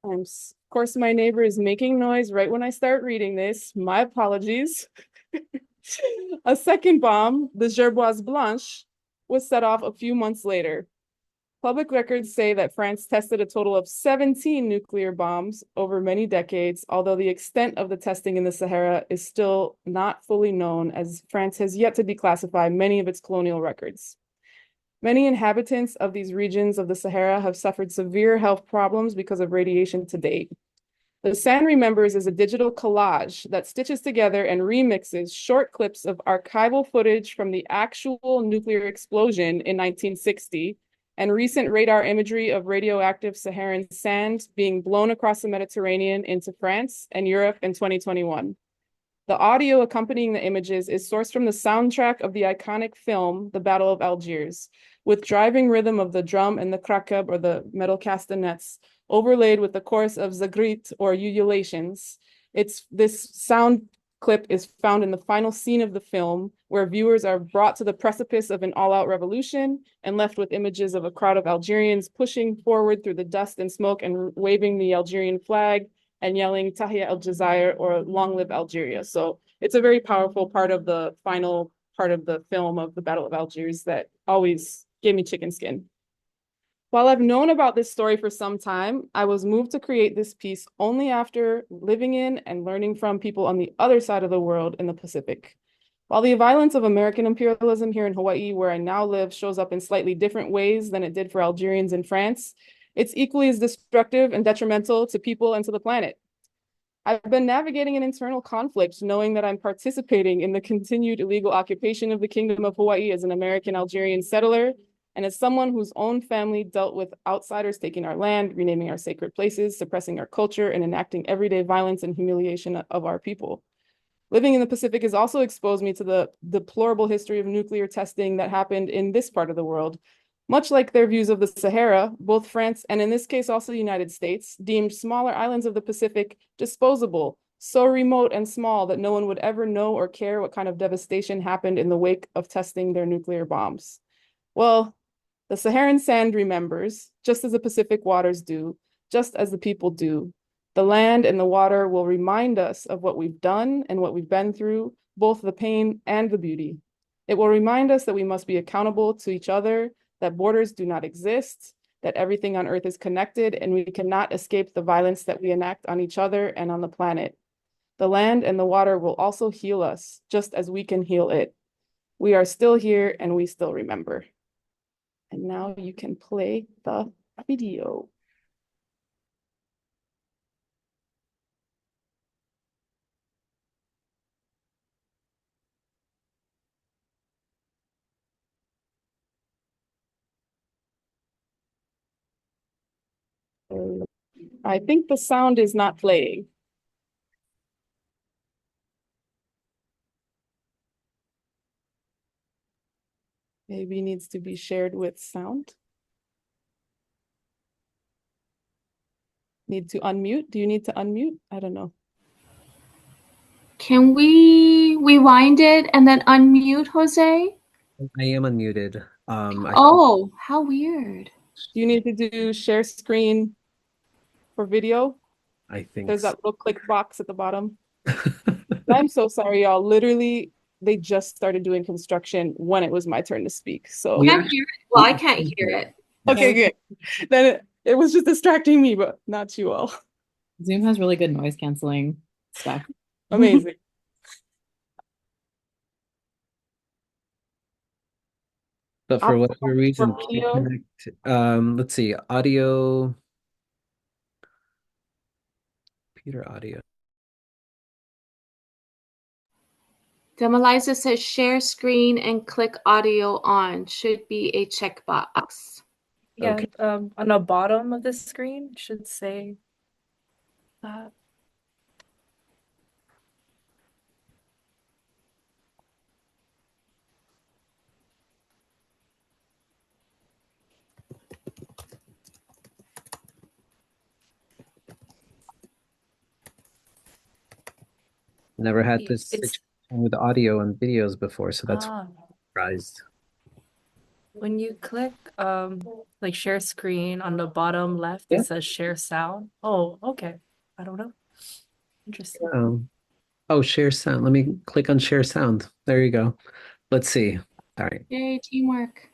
Of course, my neighbor is making noise right when I start reading this. My apologies. A second bomb, the Gerboise Blanche, was set off a few months later. Public records say that France tested a total of 17 nuclear bombs over many decades, although the extent of the testing in the Sahara is still not fully known, as France has yet to declassify many of its colonial records. Many inhabitants of these regions of the Sahara have suffered severe health problems because of radiation to date. The Sand Remembers is a digital collage that stitches together and remixes short clips of archival footage from the actual nuclear explosion in 1960 and recent radar imagery of radioactive Saharan sand being blown across the Mediterranean into France and Europe in 2021. The audio accompanying the images is sourced from the soundtrack of the iconic film, The Battle of Algiers, with driving rhythm of the drum and the krakab, or the metal castanets, overlaid with the chorus of zagrit, or ululations. This sound clip is found in the final scene of the film, where viewers are brought to the precipice of an all-out revolution and left with images of a crowd of Algerians pushing forward through the dust and smoke and waving the Algerian flag and yelling Tahia El Jazair, or Long Live Algeria. So it's a very powerful part of the final part of the film of the Battle of Algiers that always gave me chicken skin. While I've known about this story for some time, I was moved to create this piece only after living in and learning from people on the other side of the world in the Pacific. While the violence of American imperialism here in Hawaii, where I now live, shows up in slightly different ways than it did for Algerians in France, it's equally as destructive and detrimental to people and to the planet. I've been navigating an internal conflict, knowing that I'm participating in the continued illegal occupation of the Kingdom of Hawaii as an American Algerian settler, and as someone whose own family dealt with outsiders taking our land, renaming our sacred places, suppressing our culture, and enacting everyday violence and humiliation of our people. Living in the Pacific has also exposed me to the deplorable history of nuclear testing that happened in this part of the world. Much like their views of the Sahara, both France and in this case also the United States deemed smaller islands of the Pacific disposable, so remote and small that no one would ever know or care what kind of devastation happened in the wake of testing their nuclear bombs. Well, the Saharan sand remembers, just as the Pacific waters do, just as the people do. The land and the water will remind us of what we've done and what we've been through, both the pain and the beauty. It will remind us that we must be accountable to each other, that borders do not exist, that everything on Earth is connected, and we cannot escape the violence that we enact on each other and on the planet. The land and the water will also heal us, just as we can heal it. We are still here and we still remember. And now you can play the video. I think the sound is not playing. Maybe needs to be shared with sound. Need to unmute? Do you need to unmute? I don't know. Can we rewind it and then unmute, Jose? I am unmuted. Oh, how weird. Do you need to do share screen for video? I think There's so. that little click box at the bottom. I'm so sorry, y'all. Literally, they just started doing construction when it was my turn to speak. So We I can't hear it. Well, I can't hear it. okay, good. Then it was just distracting me, but not you all. Zoom has really good noise canceling stuff. Amazing. But for whatever reason, audio. connect. Let's see, audio. Peter audio. Demiliza says share screen and click audio on. Should be a checkbox. Yeah, Okay. on the bottom of the screen it should say that. Never had this situation with audio and videos before, so that's surprised. When you click like share screen on the bottom left, Yeah. it says share sound. Oh, okay. I don't know. Interesting. Oh, share sound. Let me click on share sound. There you go. Let's see. All right. Yay, teamwork.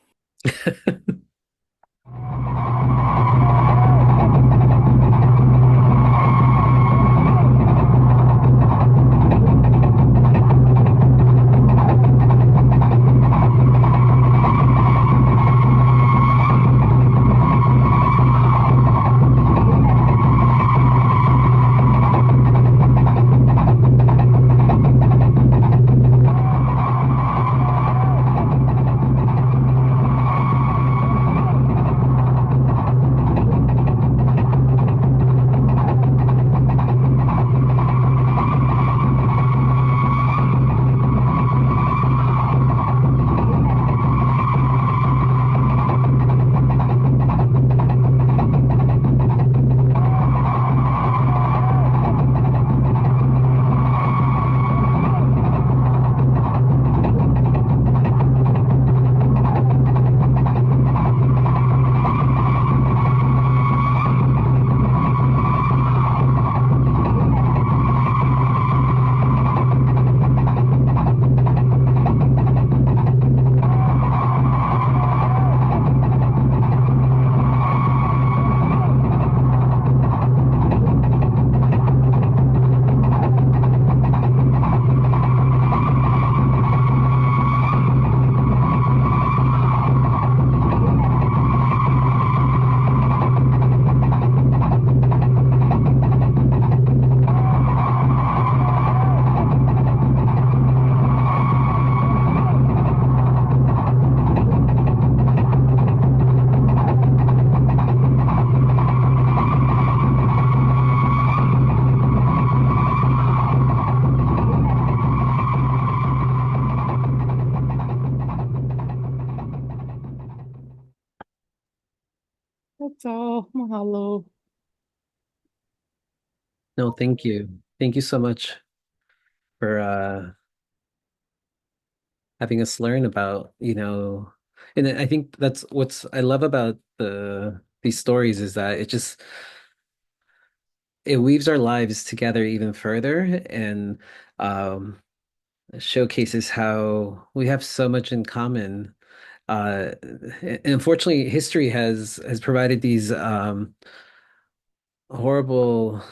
That's all. Mahalo. No, thank you. Thank you so much for having us learn about, and I think that's what's I love about these stories is that it weaves our lives together even further and um showcases how we have so much in common. And unfortunately, history has provided these horrible,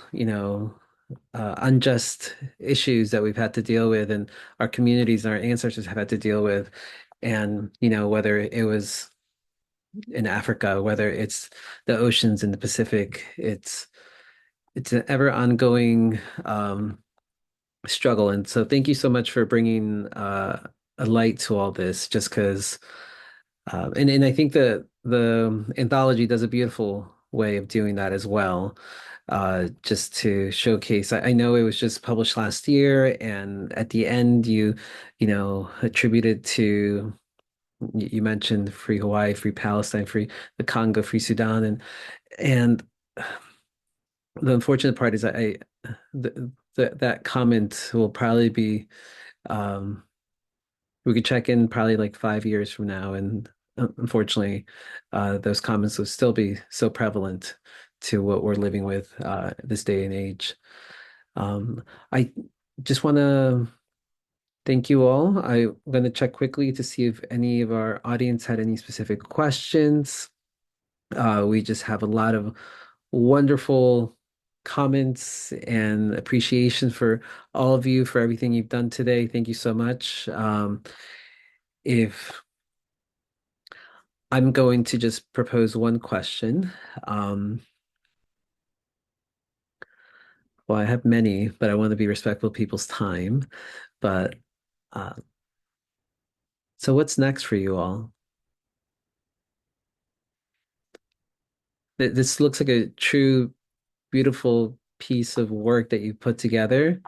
unjust issues that we've had to deal with, and our communities and our ancestors have had to deal with. And, whether it was in Africa, whether it's the oceans in the Pacific, it's an ever ongoing struggle. And so thank you so much for bringing a light to all this, just because and I think the anthology does a beautiful way of doing that as well. Just to showcase, I know it was just published last year, and at the end, attributed to you mentioned Free Hawaii, Free Palestine, Free the Congo, Free Sudan, and the unfortunate part is that comment will probably be um, we could check in probably like 5 years from now, and unfortunately, those comments will still be so prevalent to what we're living with this day and age. I just want to thank you all. I'm going to check quickly to see if any of our audience had any specific questions. We just have a lot of wonderful comments and appreciation for all of you for everything you've done today. Thank you so much. If I'm going to just propose one question. Well, I have many, but I want to be respectful of people's time. But uh, so what's next for you all? This looks like a true, beautiful piece of work that you put together,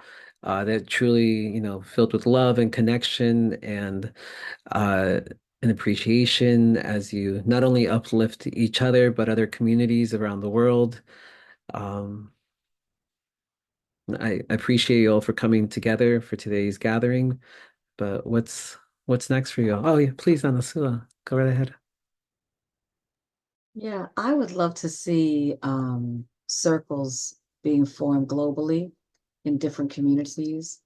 that truly, filled with love and connection uh, and appreciation as you not only uplift each other, but other communities around the world. Um, I appreciate you all for coming together for today's gathering. But what's next for you all? Oh yeah, please, Anna Sula, go right ahead. Yeah, I would love to see circles being formed globally in different communities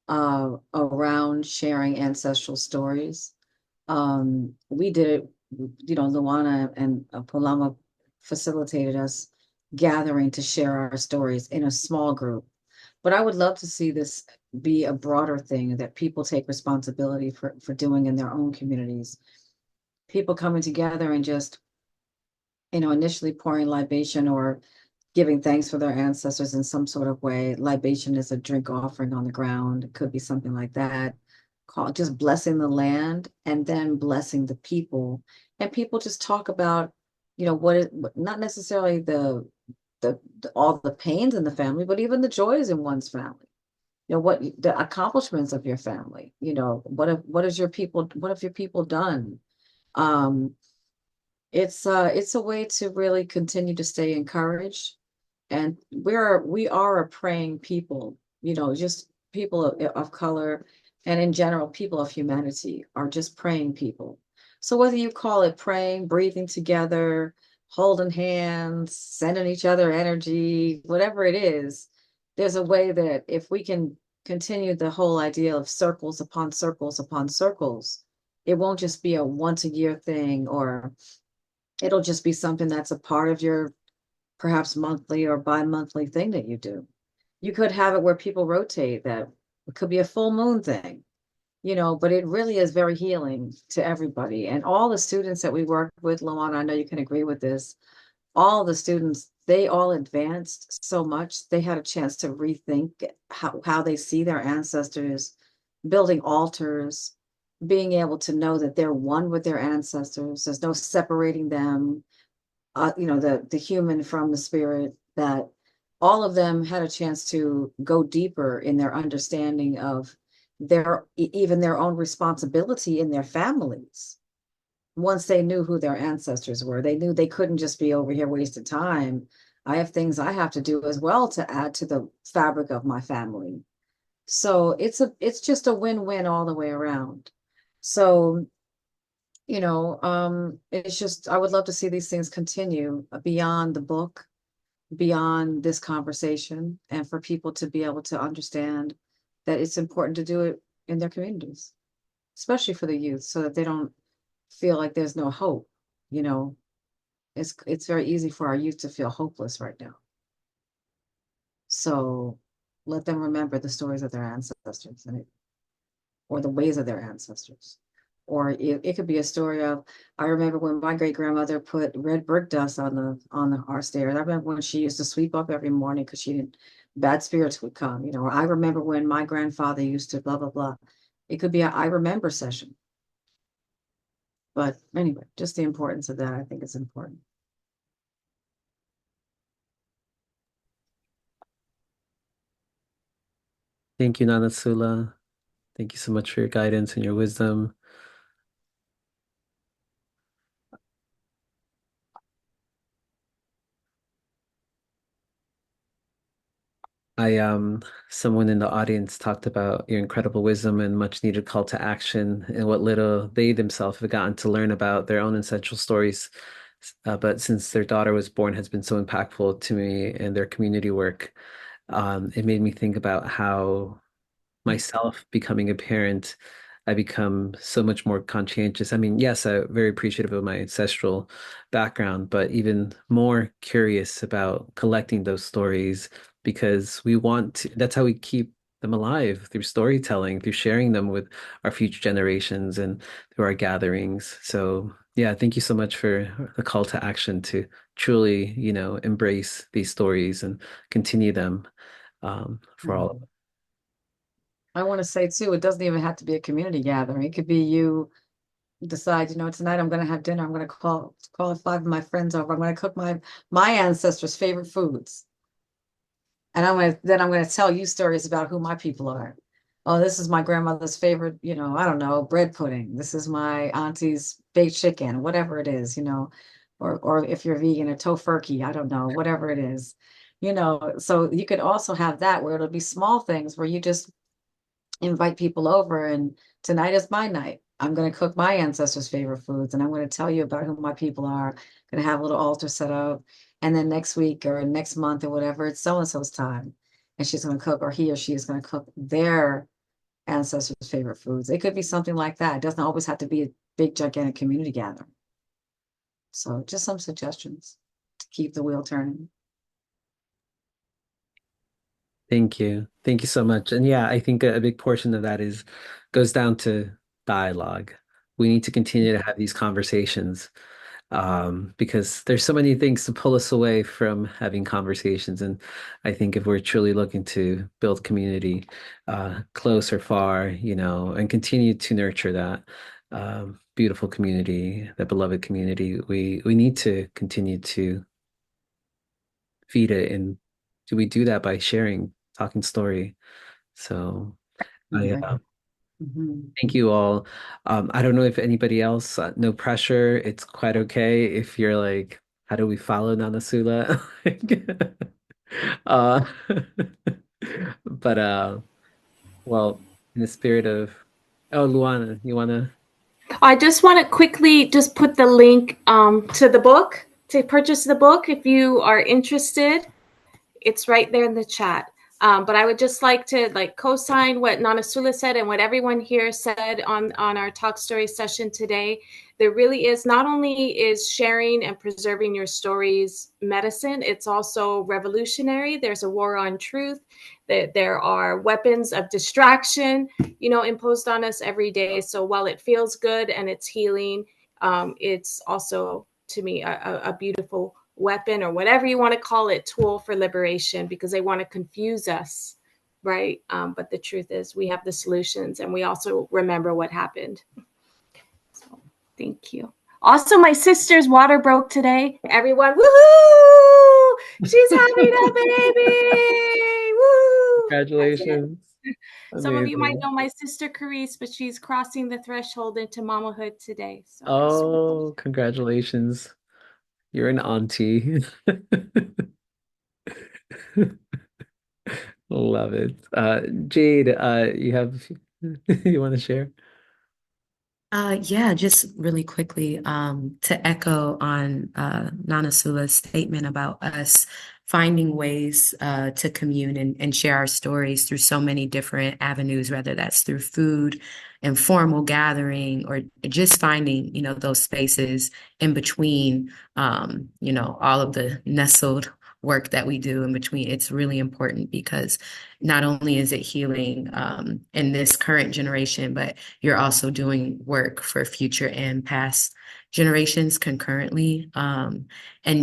around sharing ancestral stories. We did it, Luana and Palama facilitated us gathering to share our stories in a small group. But I would love to see this be a broader thing that people take responsibility for doing in their own communities. People coming together and just, initially pouring libation or giving thanks for their ancestors in some sort of way. Libation is a drink offering on the ground. It could be something like that. Just blessing the land and then blessing the people. And people just talk about, not necessarily all the pains in the family, but even the joys in one's family. What the accomplishments of your family. What have your people done? Um, it's a way to really continue to stay encouraged, and we are a praying people, just people of color, and in general people of humanity are just praying people. So whether you call it praying, breathing together, holding hands, sending each other energy, whatever it is, there's a way that if we can continue the whole idea of circles upon circles upon circles, it won't just be a once a year thing, or it'll just be something that's a part of your perhaps monthly or bi-monthly thing that you do. You could have it where people rotate, that it could be a full moon thing, but it really is very healing to everybody. And all the students that we work with, Luana, I know you can agree with this, all the students, they all advanced so much. They had a chance to rethink how they see their ancestors, building altars, being able to know that they're one with their ancestors. There's no separating them, the human from the spirit, that all of them had a chance to go deeper in their understanding of even their own responsibility in their families. once they knew who their ancestors were, they knew they couldn't just be over here wasting time. I have things I have to do as well to add to the fabric of my family. So it's just a win-win all the way around. So, it's just, I would love to see these things continue beyond the book, beyond this conversation, and for people to be able to understand that it's important to do it in their communities, especially for the youth, so that they don't feel like there's no hope. It's very easy for our youth to feel hopeless right now. So let them remember the stories of their ancestors or the ways of their ancestors. Or it could be a story of, I remember when my great grandmother put red brick dust on our stairs. I remember when she used to sweep up every morning because bad spirits would come, or I remember when my grandfather used to blah, blah, blah. It could be a I remember session. But anyway, just the importance of that, I think is important. Thank you, Nana Sula. Thank you so much for your guidance and your wisdom. Someone in the audience talked about your incredible wisdom and much needed call to action and what little they themselves have gotten to learn about their own essential stories. But since their daughter was born has been so impactful to me and their community work, it made me think about how myself becoming a parent, I become so much more conscientious. I mean, yes, I'm very appreciative of my ancestral background, but even more curious about collecting those stories because that's how we keep them alive through storytelling, through sharing them with our future generations and through our gatherings. So, yeah, thank you so much for the call to action to truly, embrace these stories and continue them for all of us. I want to say too, it doesn't even have to be a community gathering. It could be you decide, tonight I'm going to have dinner. I'm going to call 5 of my friends over. I'm going to cook my ancestors' favorite foods. And I'm going to tell you stories about who my people are. Oh, this is my grandmother's favorite, I don't know, bread pudding. This is my auntie's baked chicken, whatever it is, or if you're vegan, a tofurkey, I don't know, whatever it is, so you could also have that where it'll be small things where you just invite people over, and tonight is my night. I'm going to cook my ancestors' favorite foods, and I'm going to tell you about who my people are. Going to have a little altar set up, and then next week or next month or whatever, it's so and so's time, and she's going to cook, or he or she is going to cook their ancestors' favorite foods. It could be something like that. It doesn't always have to be a big, gigantic community gathering. So, just some suggestions to keep the wheel turning. Thank you. Thank you so much. And yeah, I think a big portion of that goes down to dialogue. We need to continue to have these conversations because there's so many things to pull us away from having conversations. And I think if we're truly looking to build community close or far, and continue to nurture that beautiful community, that beloved community, we need to continue to feed it. And do we do that by sharing, talking story? So I thank you all. I don't know if anybody else, no pressure. It's quite okay if you're like, how do we follow Nana Sula? uh, but well, in the spirit of, oh, Luanna, you wanna? I just want to quickly just put the link to the book, to purchase the book if you are interested. It's right there in the chat. But I would just like to co-sign what Nana Sula said and what everyone here said on our talk story session today. There really is, not only is sharing and preserving your stories medicine, it's also revolutionary. There's a war on truth. There are weapons of distraction, imposed on us every day. So while it feels good and it's healing, it's also, to me, a beautiful weapon, or whatever you want to call it, tool for liberation, because they want to confuse us, right? But the truth is we have the solutions, and we also remember what happened. So thank you. Also, my sister's water broke today. Everyone, woohoo! She's having a baby! Woo! Congratulations. Some of you might Amazing. know my sister Carice, but she's crossing the threshold into mamahood today. So it's Oh, congratulations. You're an auntie. Love it. Jade, you have you want to share? Yeah, just really quickly, to echo on Nana Sula's statement about us finding ways to commune and share our stories through so many different avenues, whether that's through food, informal gathering, or just finding, those spaces in between, all of the nestled work that we do in between. It's really important because not only is it healing in this current generation, but you're also doing work for future and past generations concurrently. And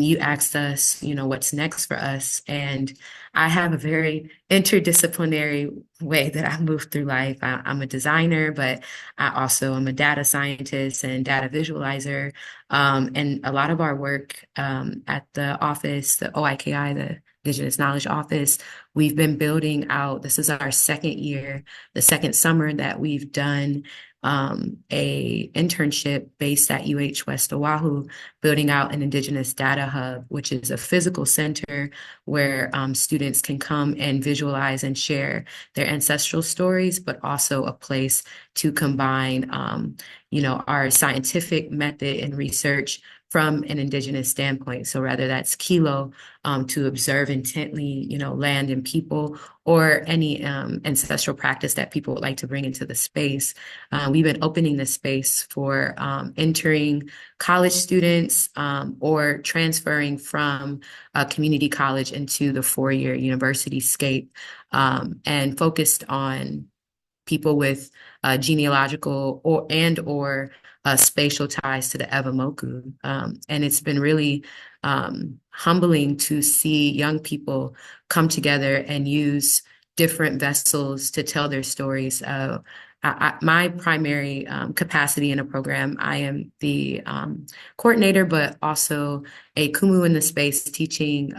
you asked us, what's next for us. And I have a very interdisciplinary way that I move through life. I'm a designer, but I also am a data scientist and data visualizer. And a lot of our work at the office, the OIKI, the Indigenous Knowledge Office, we've been building out. This is our second year, the second summer that we've done a internship based at West Oahu, building out an Indigenous Data Hub, which is a physical center where students can come and visualize and share their ancestral stories, but also a place to combine, our scientific method and research from an Indigenous standpoint. So whether that's Kilo, to observe intently, land and people, or any ancestral practice that people would like to bring into the space. We've been opening this space for entering college students or transferring from a community college into the four-year university scape, and focused on people with genealogical or spatial ties to the Evamoku. And it's been really humbling to see young people come together and use different vessels to tell their stories. My primary capacity in a program, I am the coordinator, but also a kumu in the space teaching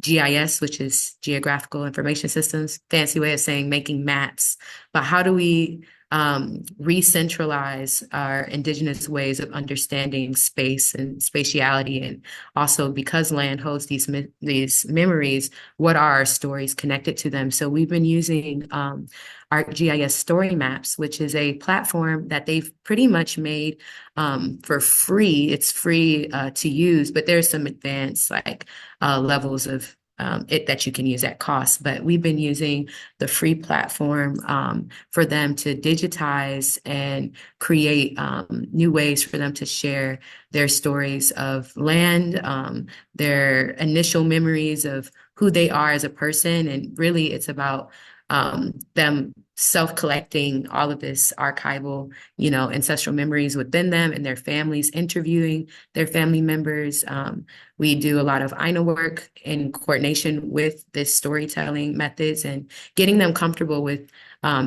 GIS, which is Geographical Information Systems, fancy way of saying making maps. But how do we re-centralize our Indigenous ways of understanding space and spatiality? And also, because land holds these memories, what are our stories connected to them? So we've been using our GIS story maps, which is a platform that they've pretty much made for free. It's free to use, but there's some advanced levels of it that you can use at cost. But we've been using the free platform for them to digitize and create new ways for them to share their stories of land, their initial memories of who they are as a person. And really, it's about them self-collecting all of this archival, ancestral memories within them and their families, interviewing their family members. We do a lot of Aina work in coordination with this storytelling methods and getting them comfortable with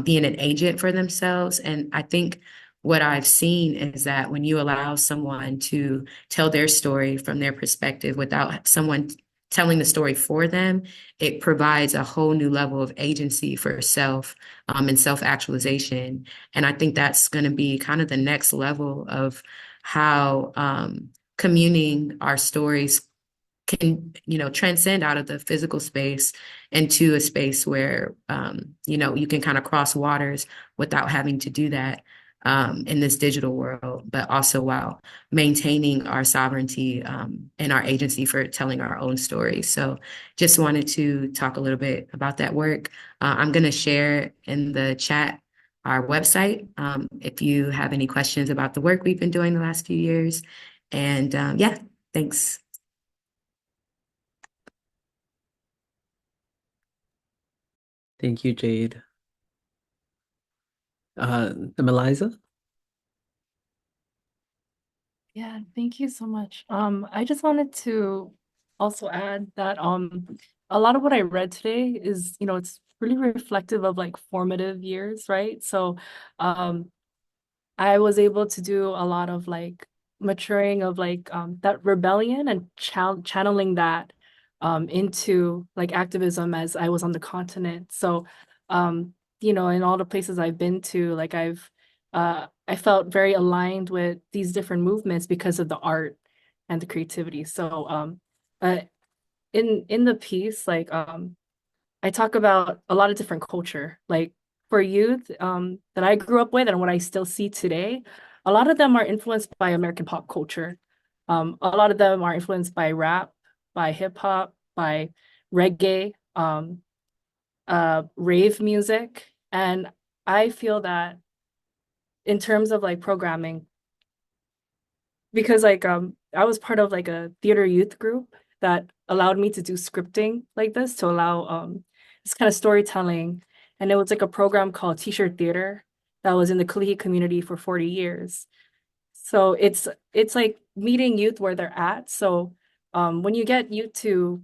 being an agent for themselves. And I think what I've seen is that when you allow someone to tell their story from their perspective without someone telling the story for them, it provides a whole new level of agency for self and self-actualization. And I think that's going to be kind of the next level of how communing our stories can, transcend out of the physical space into a space where, you can kind of cross waters without having to do that in this digital world, but also while maintaining our sovereignty and our agency for telling our own stories. So just wanted to talk a little bit about that work. I'm going to share in the chat our website if you have any questions about the work we've been doing the last few years. And yeah, thanks. Thank you, Jade. Demiliza? Yeah, thank you so much. I just wanted to also add that a lot of what I read today is, it's really reflective of like formative years, right? So I was able to do a lot of like maturing of like that rebellion and channeling that into like activism as I was on the continent. So you know, in all the places I've been to, like I felt very aligned with these different movements because of the art and the creativity. So uh, in the piece, like I talk about a lot of different culture. Like for youth that I grew up with and what I still see today, a lot of them are influenced by American pop culture. A lot of them are influenced by rap, by hip hop, by reggae, rave music. And I feel that in terms of like programming, because like I was part of like a theater youth group that allowed me to do scripting like this to allow this kind of storytelling. And it was like a program called T-shirt Theater that was in the Kalihi community for 40 years. So it's like meeting youth where they're at. So when you get youth to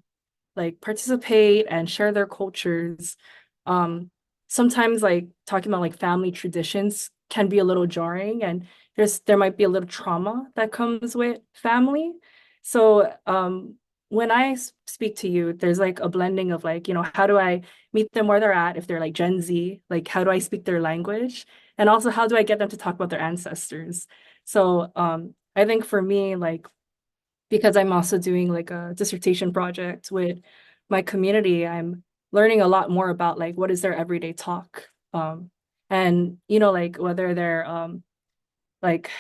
like participate and share their cultures, um, sometimes like talking about like family traditions can be a little jarring, and there might be a little trauma that comes with family. So when I speak to you, there's like a blending of like, you know, how do I meet them where they're at if they're like Gen Z? Like how do I speak their language? And also how do I get them to talk about their ancestors? So I think for me, like because I'm also doing like a dissertation project with my community, I'm learning a lot more about like what is their everyday talk. And you know, like whether they're like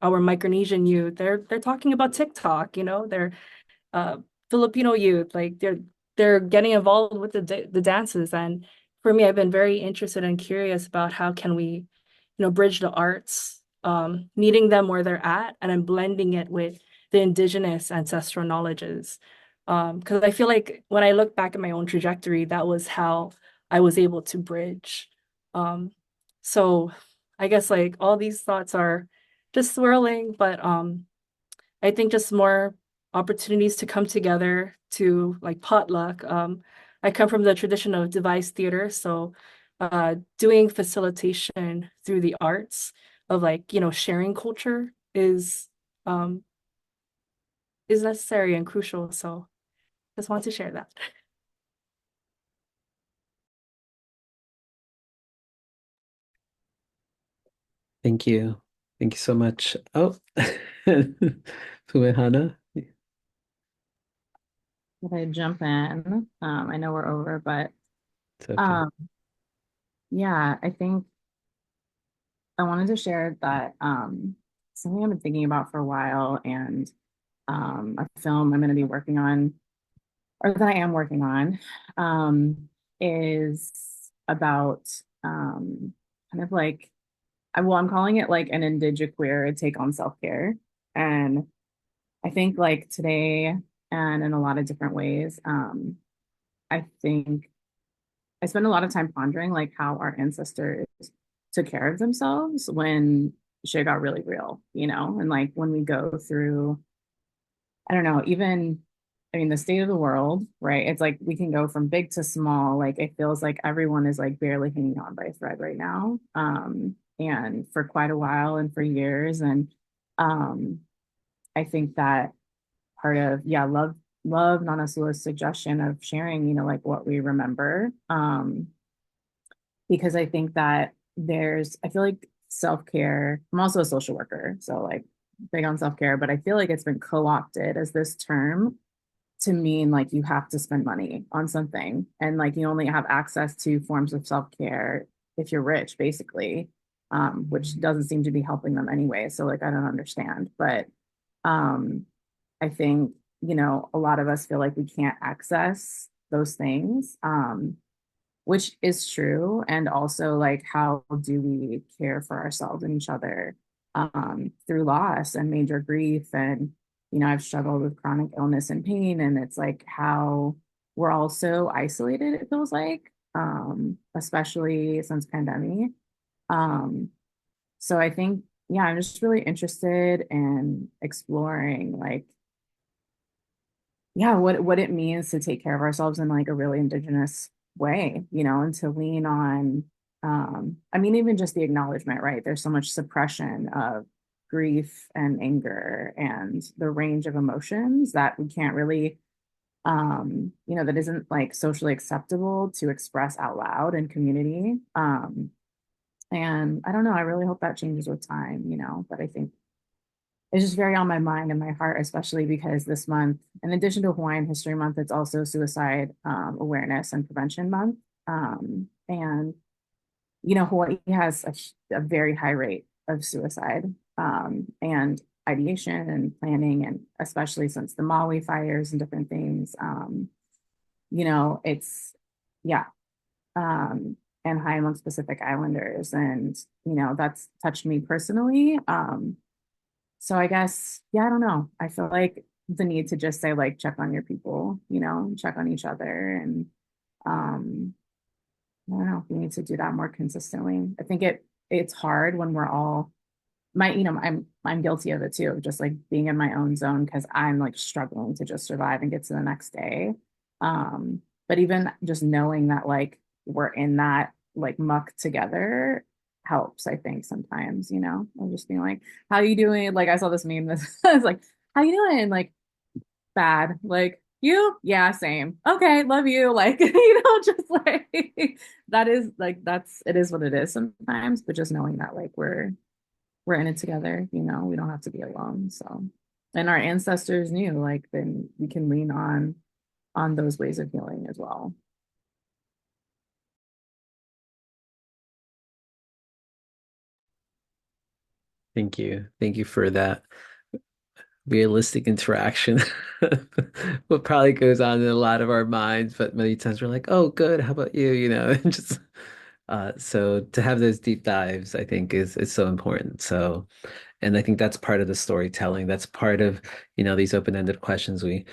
our Micronesian youth, they're talking about TikTok, you know, they're uh Filipino youth, like they're getting involved with the dances. And for me, I've been very interested and curious about how can we, you know, bridge the arts, meeting them where they're at, and then blending it with the indigenous ancestral knowledges. Because I feel like when I look back at my own trajectory, that was how I was able to bridge. Um, so I guess like all these thoughts are just swirling, but I think just more opportunities to come together to like potluck. I come from the tradition of devised theater, so doing facilitation through the arts of like, you know, sharing culture um, is necessary and crucial. So just want to share that. Thank you. Thank you so much. Oh, Pumehana. If I jump in, I know we're over, but It's okay. um, yeah, I think I wanted to share that something I've been thinking about for a while, and a film I'm going to be working on, or that I am working on, is about kind of like, I'm calling it like an indigiqueer take on self-care. And I think like today and in a lot of different ways, I think I spend a lot of time pondering like how our ancestors took care of themselves when shit got really real, you know, and like when we go through, I don't know, even, I mean, the state of the world, right? It's like we can go from big to small. Like it feels like everyone is like barely hanging on by a thread right now. And for quite a while and for years. And um, I think that part of, yeah, love Nana Sula's suggestion of sharing, you know, like what we remember. Because I think that I feel like self-care, I'm also a social worker, so like big on self-care, but I feel like it's been co-opted as this term to mean like you have to spend money on something, and like you only have access to forms of self-care if you're rich, basically, which doesn't seem to be helping them anyway. So like I don't understand, but um, I think, you know, a lot of us feel like we can't access those things, which is true. And also, like, how do we care for ourselves and each other through loss and major grief? And, you know, I've struggled with chronic illness and pain, and it's like how we're all so isolated, it feels like, especially since pandemic. Um, so I think, yeah, I'm just really interested in exploring, like, yeah, what it means to take care of ourselves in like a really indigenous way, you know, and to lean on, I mean, even just the acknowledgement, right? There's so much suppression of grief and anger and the range of emotions that we can't really that isn't like socially acceptable to express out loud in community. And I don't know, I really hope that changes with time, but I think it's just very on my mind and my heart, especially because this month, in addition to Hawaiian History Month, it's also Suicide Awareness and Prevention Month. And Hawaii has a very high rate of suicide and ideation and planning, and especially since the Maui fires and different things, it's, yeah, and high amongst Pacific Islanders. And, that's touched me personally. So I guess, yeah, I don't know. I feel like the need to just say, like, check on your people, check on each other. And I don't know, we need to do that more consistently. I think it's hard when we're all I'm guilty of it too, just like being in my own zone because I'm like struggling to just survive and get to the next day. But even just knowing that like we're in that like muck together helps, I think sometimes, I'm just being like, how you doing? Like I saw this meme that it's like, how you doing? Like bad. Like you? Yeah, same. Okay, love you. Like, just like that is like it is what it is sometimes, but just knowing that like we're in it together, we don't have to be alone. So, and our ancestors knew, like, then we can lean on those ways of healing as well. Thank you. Thank you for that realistic interaction. What probably goes on in a lot of our minds, but many times we're like, oh, good, how about you? And just so to have those deep dives, I think is so important. So, and I think that's part of the storytelling. That's part of, these open-ended questions we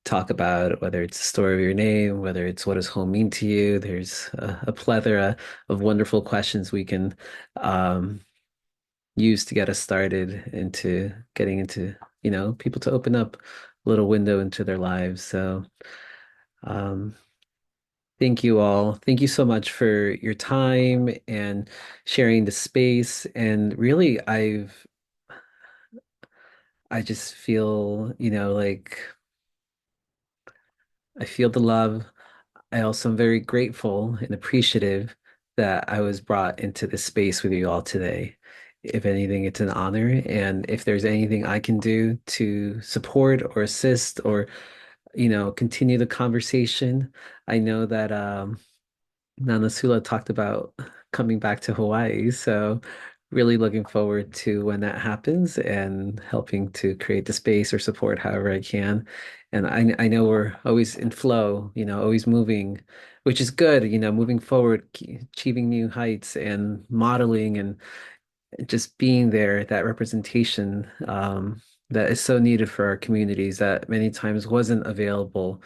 talk about, whether it's the story of your name, whether it's what does home mean to you. There's a plethora of wonderful questions we can use to get us started into getting into, people to open up a little window into their lives. So, um, thank you all. Thank you so much for your time and sharing the space. And really, I just feel, like I feel the love. I also am very grateful and appreciative that I was brought into this space with you all today. If anything, it's an honor. And if there's anything I can do to support or assist or, continue the conversation, I know that Nana Sula talked about coming back to Hawaii. So really looking forward to when that happens and helping to create the space or support however I can. And I know we're always in flow, always moving, which is good, moving forward, achieving new heights and modeling and just being there, that representation that is so needed for our communities that many times wasn't available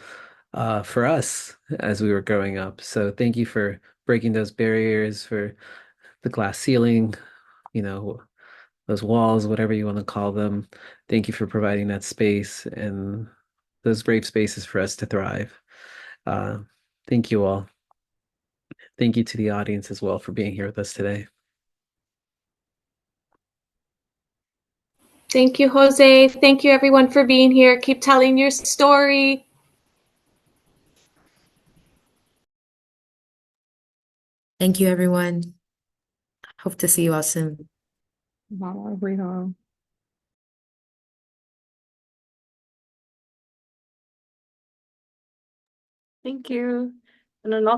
for us as we were growing up. So thank you for breaking those barriers, for the glass ceiling, you know, those walls, whatever you want to call them. Thank you for providing that space and those brave spaces for us to thrive. Uh, thank you all. Thank you to the audience as well for being here with us today. Thank you, Jose. Thank you, everyone, for being here. Keep telling your story. Thank you, everyone. Hope to see you all soon. Thank you. And then also